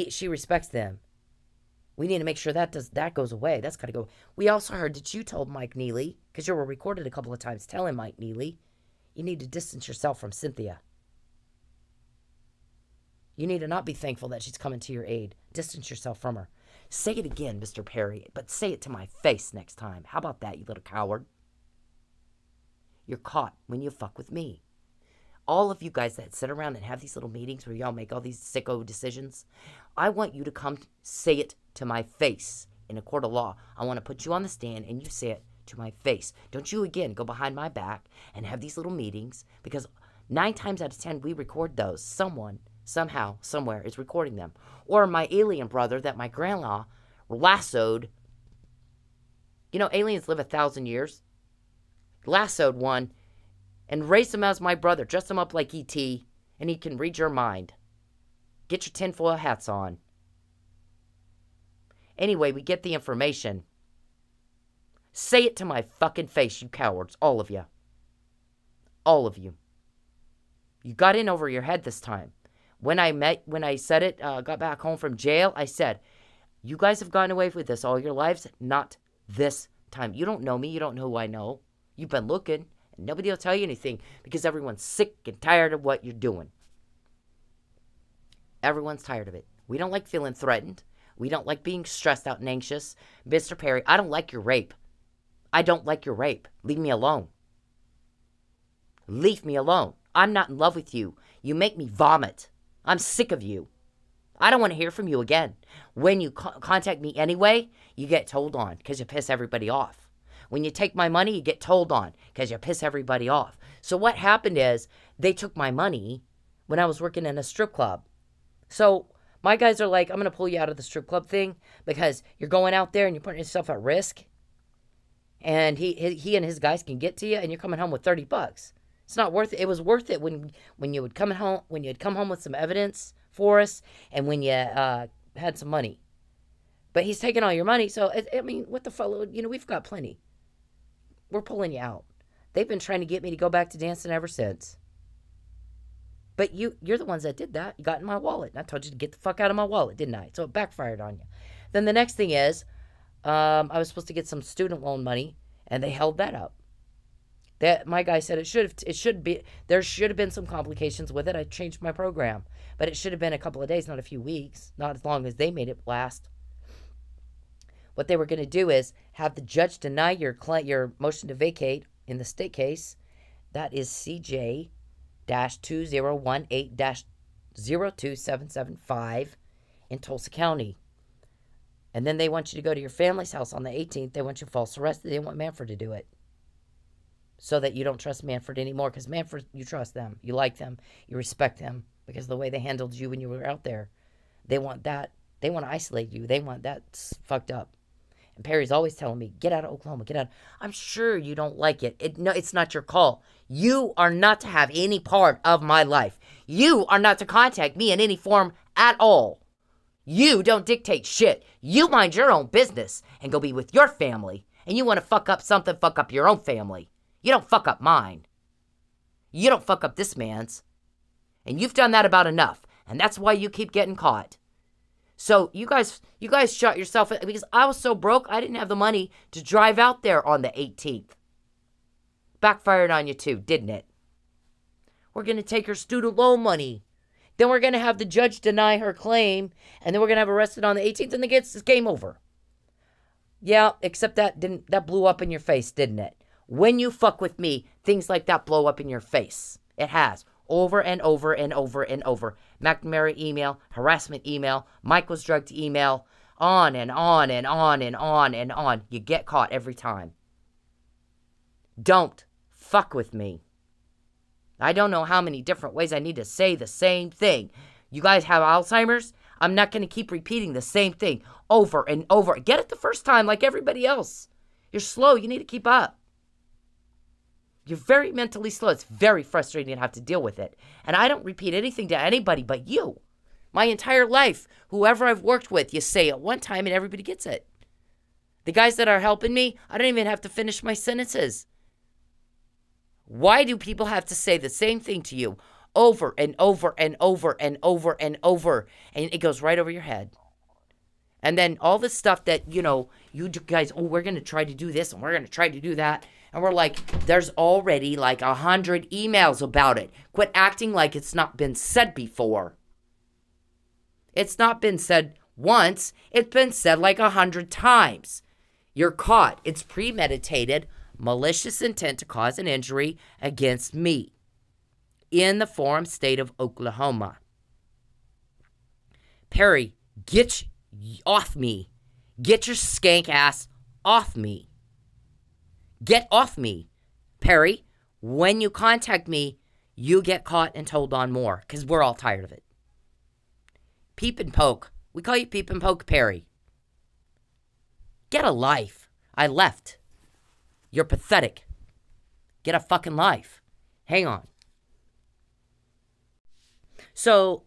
She respects them. We need to make sure that goes away. That's got to go. We also heard that you told Mike Neely, because you were recorded a couple of times telling Mike Neely, you need to distance yourself from Cynthia. You need to not be thankful that she's coming to your aid. Distance yourself from her. Say it again, Mr. Perry, but say it to my face next time. How about that, you little coward? You're caught when you fuck with me. All of you guys that sit around and have these little meetings where y'all make all these sicko decisions, I want you to come say it to my face in a court of law. I want to put you on the stand and you say it to my face. Don't you again go behind my back and have these little meetings, because 9 times out of 10 we record those. Someone, somehow, somewhere is recording them. Or my alien brother that my grandma lassoed. You know, aliens live 1,000 years. Lassoed one and raised him as my brother. Dressed him up like E.T. and he can read your mind. Get your tinfoil hats on. Anyway, we get the information. Say it to my fucking face, you cowards. All of you. All of you. You got in over your head this time. When I said it, got back home from jail, I said, you guys have gotten away with this all your lives. Not this time. You don't know me. You don't know who I know. You've been looking, and nobody will tell you anything because everyone's sick and tired of what you're doing. Everyone's tired of it. We don't like feeling threatened. We don't like being stressed out and anxious. Mr. Perry, I don't like your rape. I don't like your rape. Leave me alone. Leave me alone. I'm not in love with you. You make me vomit. I'm sick of you. I don't want to hear from you again. When you contact me anyway, you get told on because you piss everybody off. When you take my money, you get told on because you piss everybody off. So what happened is they took my money when I was working in a strip club. So my guys are like, I'm going to pull you out of the strip club thing because you're going out there and you're putting yourself at risk. And he and his guys can get to you and you're coming home with $30. It's not worth it. It was worth it when you would come home, when you'd come home with some evidence for us and when you had some money. But he's taking all your money. So, I mean, what the fellow, we've got plenty. We're pulling you out. They've been trying to get me to go back to dancing ever since. But you're the ones that did that. You got in my wallet. And I told you to get the fuck out of my wallet, didn't I? So it backfired on you. Then the next thing is, I was supposed to get some student loan money, and they held that up. My guy said there should have been some complications with it. I changed my program. But it should have been a couple of days, not a few weeks. Not as long as they made it last. What they were going to do is have the judge deny your motion to vacate in the state case. That is CJ-2018-02775 in Tulsa County. And then they want you to go to your family's house on the 18th. They want you false arrested. They want Manford to do it. So that you don't trust Manford anymore. Because Manford, you trust them. You like them. You respect them. Because of the way they handled you when you were out there. They want that. They want to isolate you. They want that fucked up. And Perry's always telling me, get out of Oklahoma, get out. I'm sure you don't like it. No, it's not your call. You are not to have any part of my life. You are not to contact me in any form at all. You don't dictate shit. You mind your own business and go be with your family. And you want to fuck up something, fuck up your own family. You don't fuck up mine. You don't fuck up this man's. And you've done that about enough. And that's why you keep getting caught. So you guys shot yourself because I was so broke, I didn't have the money to drive out there on the 18th. Backfired on you too, didn't it? We're going to take her student loan money. Then we're going to have the judge deny her claim. And then we're going to have arrested on the 18th and it's game over. Yeah, except that blew up in your face, didn't it? When you fuck with me, things like that blow up in your face. It has. Over and over and over and over. McNamara email, harassment email, Mike was drugged email, on and on and on and on and on. You get caught every time. Don't fuck with me. I don't know how many different ways I need to say the same thing. You guys have Alzheimer's? I'm not going to keep repeating the same thing over and over. Get it the first time like everybody else. You're slow. You need to keep up. You're very mentally slow. It's very frustrating to have to deal with it. And I don't repeat anything to anybody but you. My entire life, whoever I've worked with, you say it one time and everybody gets it. The guys that are helping me, I don't even have to finish my sentences. Why do people have to say the same thing to you over and over and over and over and over? And it goes right over your head. And then all the stuff that, you guys, we're going to try to do this and we're going to try to do that. And we're like, there's already like 100 emails about it. Quit acting like it's not been said before. It's not been said once. It's been said like 100 times. You're caught. It's premeditated. Malicious intent to cause an injury against me in the forum state of Oklahoma. Perry, get off me. Get your skank ass off me. Get off me. Perry, when you contact me, you get caught and told on more because we're all tired of it. Peep and poke. We call you Peep and Poke Perry. Get a life. I left. You're pathetic. Get a fucking life. Hang on. So,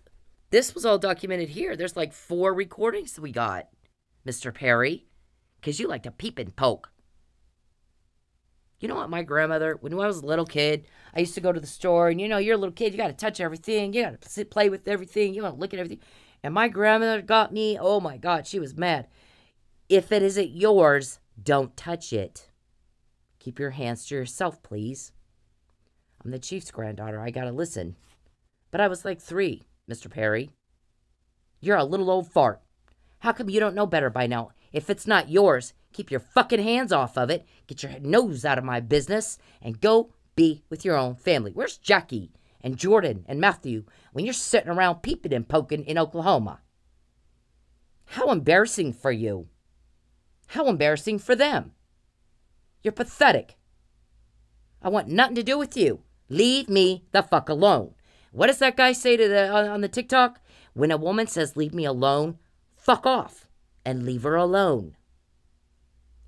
this was all documented here. There's like 4 recordings that we got, Mr. Perry, because you like to peep and poke. You know what, my grandmother, when I was a little kid, I used to go to the store, and you're a little kid, you got to touch everything, you got to play with everything, you got to look at everything. And my grandmother got me, oh my God, she was mad. If it isn't yours, don't touch it. Keep your hands to yourself, please. I'm the chief's granddaughter. I gotta listen. But I was like 3, Mr. Perry. You're a little old fart. How come you don't know better by now? If it's not yours, keep your fucking hands off of it. Get your nose out of my business and go be with your own family. Where's Jackie and Jordan and Matthew when you're sitting around peeping and poking in Oklahoma? How embarrassing for you. How embarrassing for them. You're pathetic. I want nothing to do with you. Leave me the fuck alone. What does that guy say to on the TikTok? When a woman says, leave me alone, fuck off and leave her alone.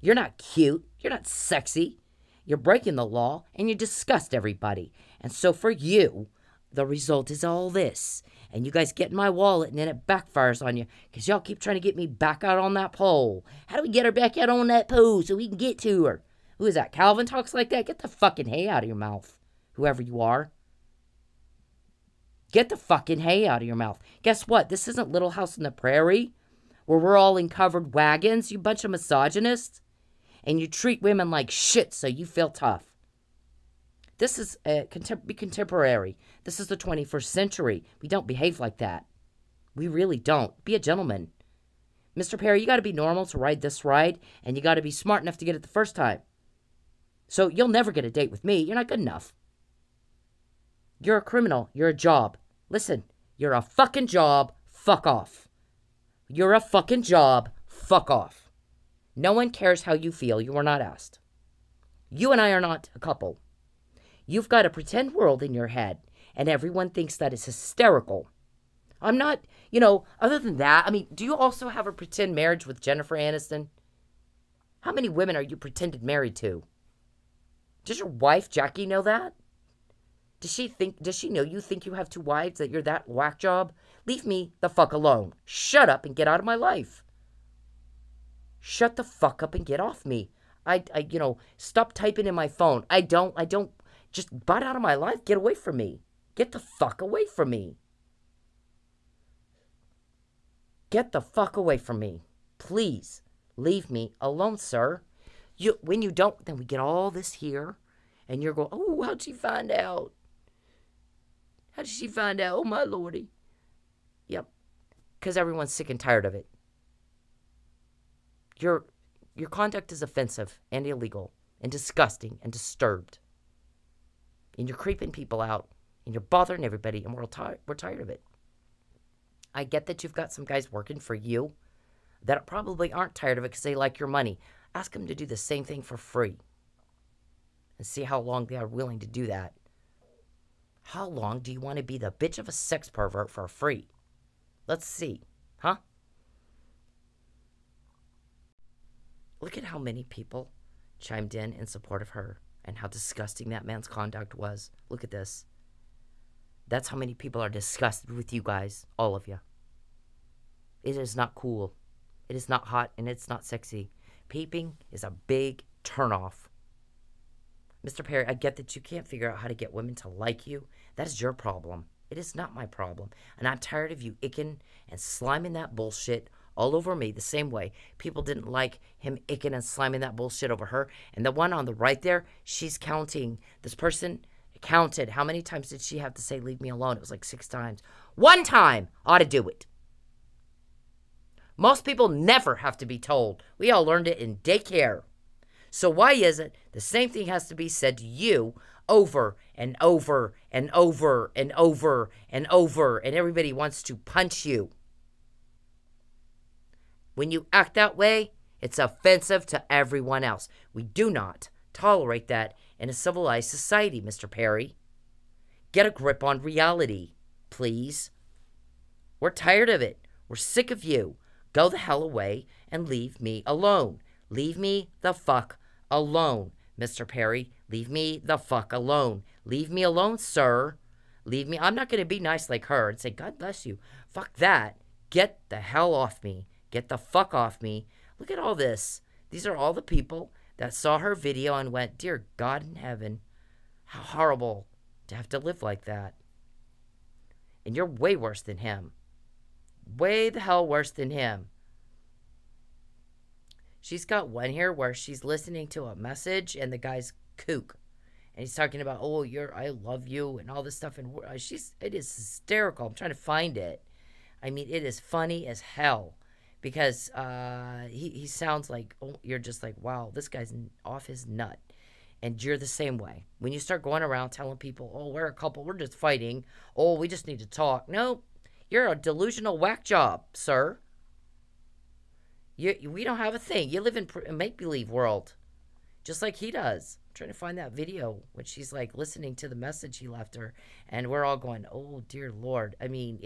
You're not cute. You're not sexy. You're breaking the law and you disgust everybody. And so for you, the result is all this. And you guys get in my wallet and then it backfires on you because y'all keep trying to get me back out on that pole. How do we get her back out on that pole so we can get to her? Who is that? Calvin talks like that? Get the fucking hay out of your mouth, whoever you are. Get the fucking hay out of your mouth. Guess what? This isn't Little House on the Prairie where we're all in covered wagons, you bunch of misogynists. And you treat women like shit so you feel tough. This is be contemporary. This is the 21st century. We don't behave like that. We really don't. Be a gentleman. Mr. Perry, you got to be normal to ride this ride, and you got to be smart enough to get it the first time. So you'll never get a date with me. You're not good enough. You're a criminal. You're a job. Listen, you're a fucking job. Fuck off. You're a fucking job. Fuck off. No one cares how you feel. You are not asked. You and I are not a couple. You've got a pretend world in your head, and everyone thinks that is hysterical. I'm not, other than that, do you also have a pretend marriage with Jennifer Aniston? How many women are you pretended married to? Does your wife, Jackie, know that? Does she know you think you have 2 wives, that you're that whack job? Leave me the fuck alone. Shut up and get out of my life. Shut the fuck up and get off me. Stop typing in my phone. I don't, just butt out of my life. Get away from me. Get the fuck away from me. Get the fuck away from me. Please leave me alone, sir. When you don't, then we get all this here. And you're going, oh, how'd she find out? How did she find out? Oh, my lordy. Yep. Because everyone's sick and tired of it. Your conduct is offensive and illegal and disgusting and disturbed. And you're creeping people out. And you're bothering everybody. And we're tired of it. I get that you've got some guys working for you that probably aren't tired of it because they like your money. Ask them to do the same thing for free. And see how long they are willing to do that. How long do you want to be the bitch of a sex pervert for free? Let's see. Huh? Look at how many people chimed in support of her and how disgusting that man's conduct was. Look at this. That's how many people are disgusted with you guys. All of you. It is not cool. It is not hot and it's not sexy. Peeping is a big turnoff. Mr. Perry, I get that you can't figure out how to get women to like you. That is your problem. It is not my problem. And I'm tired of you icking and sliming that bullshit all over me the same way. People didn't like him icking and sliming that bullshit over her. And the one on the right there, she's counting. This person counted. How many times did she have to say, leave me alone? It was like 6 times. 1 time ought to do it. Most people never have to be told. We all learned it in daycare. So why is it the same thing has to be said to you over and over and over and over and over, and everybody wants to punch you? When you act that way, it's offensive to everyone else. We do not tolerate that in a civilized society, Mr. Perry. Get a grip on reality, please. We're tired of it. We're sick of you. Go the hell away and leave me alone. Leave me the fuck alone, Mr. Perry. Leave me the fuck alone. Leave me alone, sir. Leave me. I'm not going to be nice like her and say, God bless you. Fuck that. Get the hell off me. Get the fuck off me. Look at all this. These are all the people that saw her video and went, dear God in heaven, how horrible to have to live like that. And you're way worse than him. Way the hell worse than him. She's got one here where she's listening to a message and the guy's kook. And he's talking about, oh, I love you and all this stuff. And it is hysterical. I'm trying to find it. I mean, it is funny as hell. Because he sounds like, oh, you're just like, wow, this guy's off his nut. And you're the same way. When you start going around telling people, oh, we're a couple, we're just fighting. Oh, we just need to talk. No, you're a delusional whack job, sir. We don't have a thing. You live in a make-believe world. Just like he does. I'm trying to find that video when she's like listening to the message he left her. And we're all going, oh, dear Lord. I mean,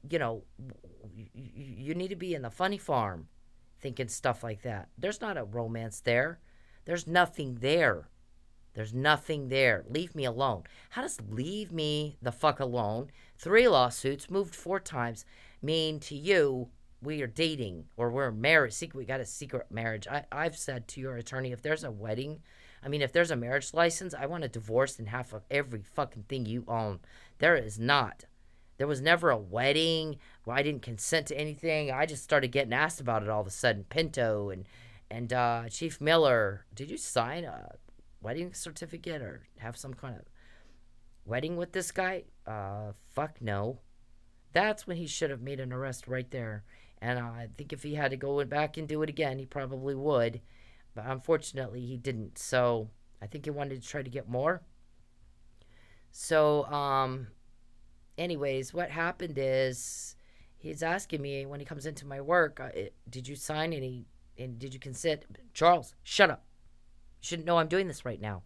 you know, you need to be in the funny farm thinking stuff like that. There's not a romance there. There's nothing there. There's nothing there. Leave me alone. How does leave me the fuck alone, 3 lawsuits, moved 4 times, mean to you we are dating or we're married? We got a secret marriage. I've said to your attorney, if there's a wedding, I mean, if there's a marriage license, I want a divorce in half of every fucking thing you own. There is not. There was never a wedding where I didn't consent to anything. I just started getting asked about it all of a sudden. Pinto and Chief Miller, did you sign a wedding certificate or have some kind of wedding with this guy? Fuck no. That's when he should have made an arrest right there. And I think if he had to go back and do it again, he probably would. But unfortunately, he didn't. So I think he wanted to try to get more. So, anyways, what happened is he's asking me when he comes into my work, did you sign any, and did you consent? Charles, shut up. You shouldn't know I'm doing this right now.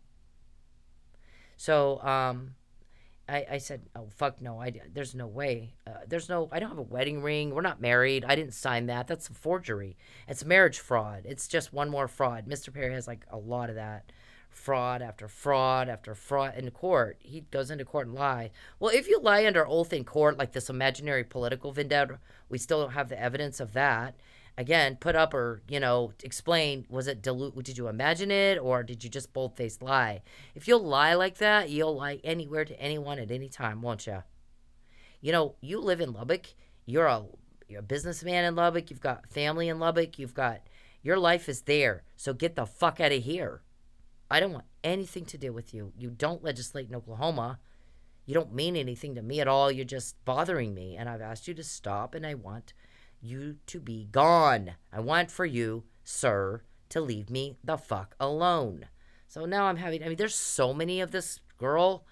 So, I said, oh, fuck no, there's no way. I don't have a wedding ring. We're not married. I didn't sign that. That's a forgery. It's marriage fraud. It's just one more fraud. Mr. Perry has like a lot of that. Fraud after fraud after fraud in court. He goes into court and lies. Well, if you lie under oath in court, like this imaginary political vendetta, we still don't have the evidence of that. Again, put up or, explain, was it did you imagine it or did you just bold-faced lie? If you'll lie like that, you'll lie anywhere to anyone at any time, won't you? You live in Lubbock. You're a businessman in Lubbock. You've got family in Lubbock. Your life is there. So get the fuck out of here. I don't want anything to do with you. You don't legislate in Oklahoma. You don't mean anything to me at all. You're just bothering me. And I've asked you to stop, and I want you to be gone. I want for you, sir, to leave me the fuck alone. So now I'm having, I mean, there's so many of this girl.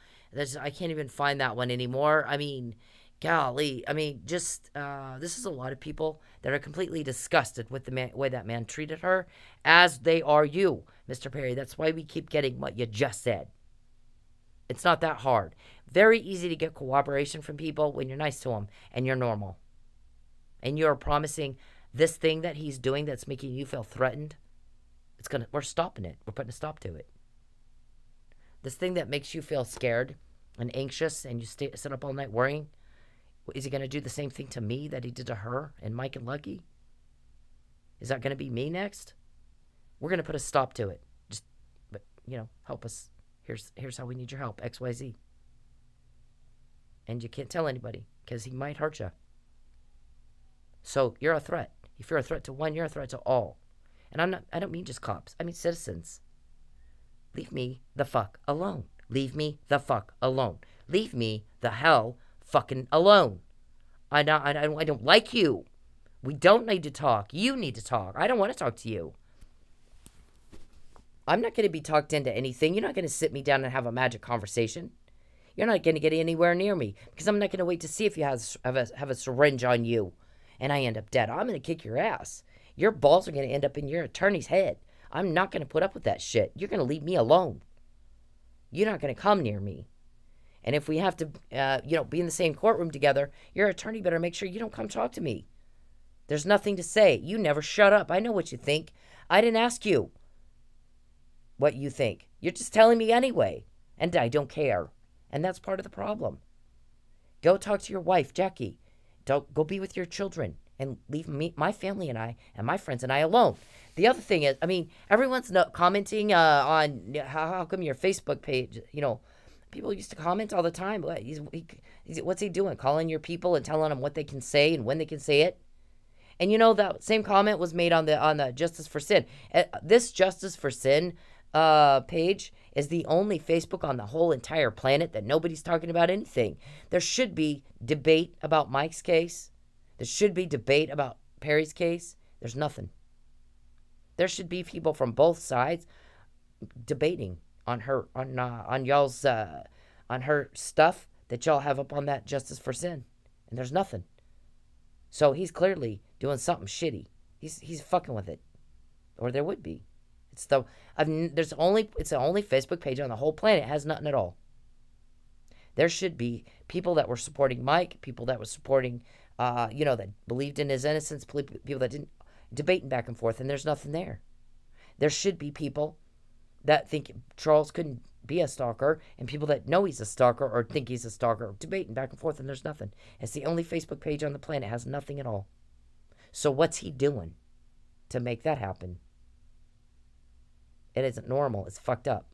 I can't even find that one anymore. I mean, golly. I mean, just, this is a lot of people that are completely disgusted with the way that man treated her, as they are you, Mr. Perry. That's why we keep getting what you just said. It's not that hard. Very easy to get cooperation from people when you're nice to them and you're normal. And you're promising this thing that he's doing that's making you feel threatened. We're stopping it. We're putting a stop to it. This thing that makes you feel scared and anxious and you sit up all night worrying, is he going to do the same thing to me that he did to her and Mike and Lucky? Is that going to be me next? We're going to put a stop to it. But help us. Here's how we need your help, XYZ. And you can't tell anybody because he might hurt you. So you're a threat. If you're a threat to one, you're a threat to all. And I don't mean just cops. I mean citizens. Leave me the fuck alone. Leave me the fuck alone. Leave me the hell fucking alone. I don't like you. We don't need to talk. You need to talk. I don't want to talk to you. I'm not going to be talked into anything. You're not going to sit me down and have a magic conversation. You're not going to get anywhere near me because I'm not going to wait to see if you have a syringe on you and I end up dead. I'm going to kick your ass. Your balls are going to end up in your attorney's head. I'm not going to put up with that shit. You're going to leave me alone. You're not going to come near me. And if we have to, be in the same courtroom together, your attorney better make sure you don't come talk to me. There's nothing to say. You never shut up. I know what you think. I didn't ask you what you think. You're just telling me anyway. And I don't care. And that's part of the problem. Go talk to your wife, Jackie. Go be with your children. And leave me, my family and I, and my friends and I alone. The other thing is, I mean, everyone's commenting on how come your Facebook page, people used to comment all the time. What's he doing? Calling your people and telling them what they can say and when they can say it? And that same comment was made on the Justice for Sin. This Justice for Sin page is the only Facebook on the whole entire planet that nobody's talking about anything. There should be debate about Mike's case. There should be debate about Perry's case. There's nothing. There should be people from both sides debating on her, on y'all's, on her stuff that y'all have up on that Justice for Sin, and there's nothing. So he's clearly doing something shitty. He's fucking with it, or there would be. It's the only Facebook page on the whole planet. It has nothing at all. There should be people that were supporting Mike, people that were supporting, that believed in his innocence, people that didn't, debating back and forth, and there's nothing there. There should be people that think Charles couldn't be a stalker, and people that know he's a stalker or think he's a stalker, debating back and forth, and there's nothing. It's the only Facebook page on the planet. It has nothing at all. So what's he doing to make that happen? It isn't normal. It's fucked up.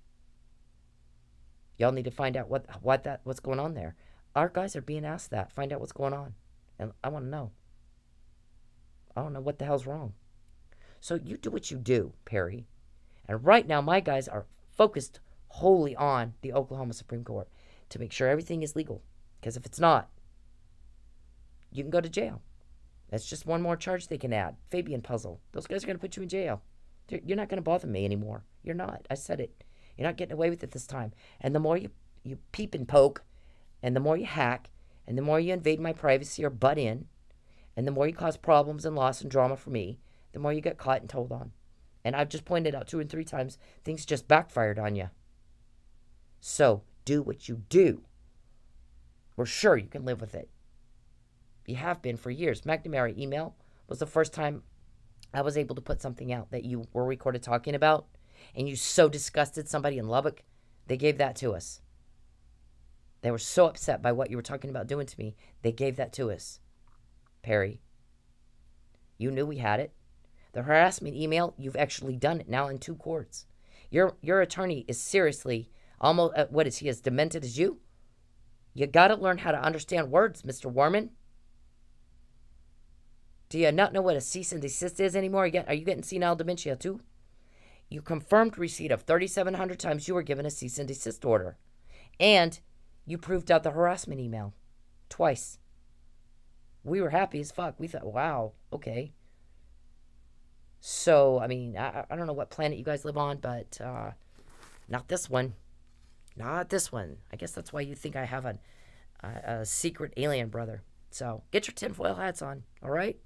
Y'all need to find out what's going on there. Our guys are being asked that. Find out what's going on. And I want to know. I don't know what the hell's wrong. So you do what you do, Perry. And right now, my guys are focused wholly on the Oklahoma Supreme Court to make sure everything is legal. Because if it's not, you can go to jail. That's just one more charge they can add. Fabian puzzle. Those guys are going to put you in jail. You're not going to bother me anymore. You're not. I said it. You're not getting away with it this time. And the more you peep and poke, and the more you hack, and the more you invade my privacy or butt in, and the more you cause problems and loss and drama for me, the more you get caught and told on. And I've just pointed out 2 and 3 times things just backfired on you. So do what you do. We're sure you can live with it. You have been for years. McNamara email was the first time I was able to put something out that you were recorded talking about, and you so disgusted somebody in Lubbock, they gave that to us. They were so upset by what you were talking about doing to me, they gave that to us. Perry, you knew we had it. The harassment email, you've actually done it now in 2 courts. Your attorney is seriously almost, what is he, as demented as you? You got to learn how to understand words, Mr. Warman. Do you not know what a cease and desist is anymore? Are you getting senile dementia too? You confirmed receipt of 3,700 times you were given a cease and desist order. And you proved out the harassment email. Twice. We were happy as fuck. We thought, wow, okay. So, I mean, I don't know what planet you guys live on, but not this one. Not this one. I guess that's why you think I have a secret alien brother. So, get your tinfoil hats on, all right?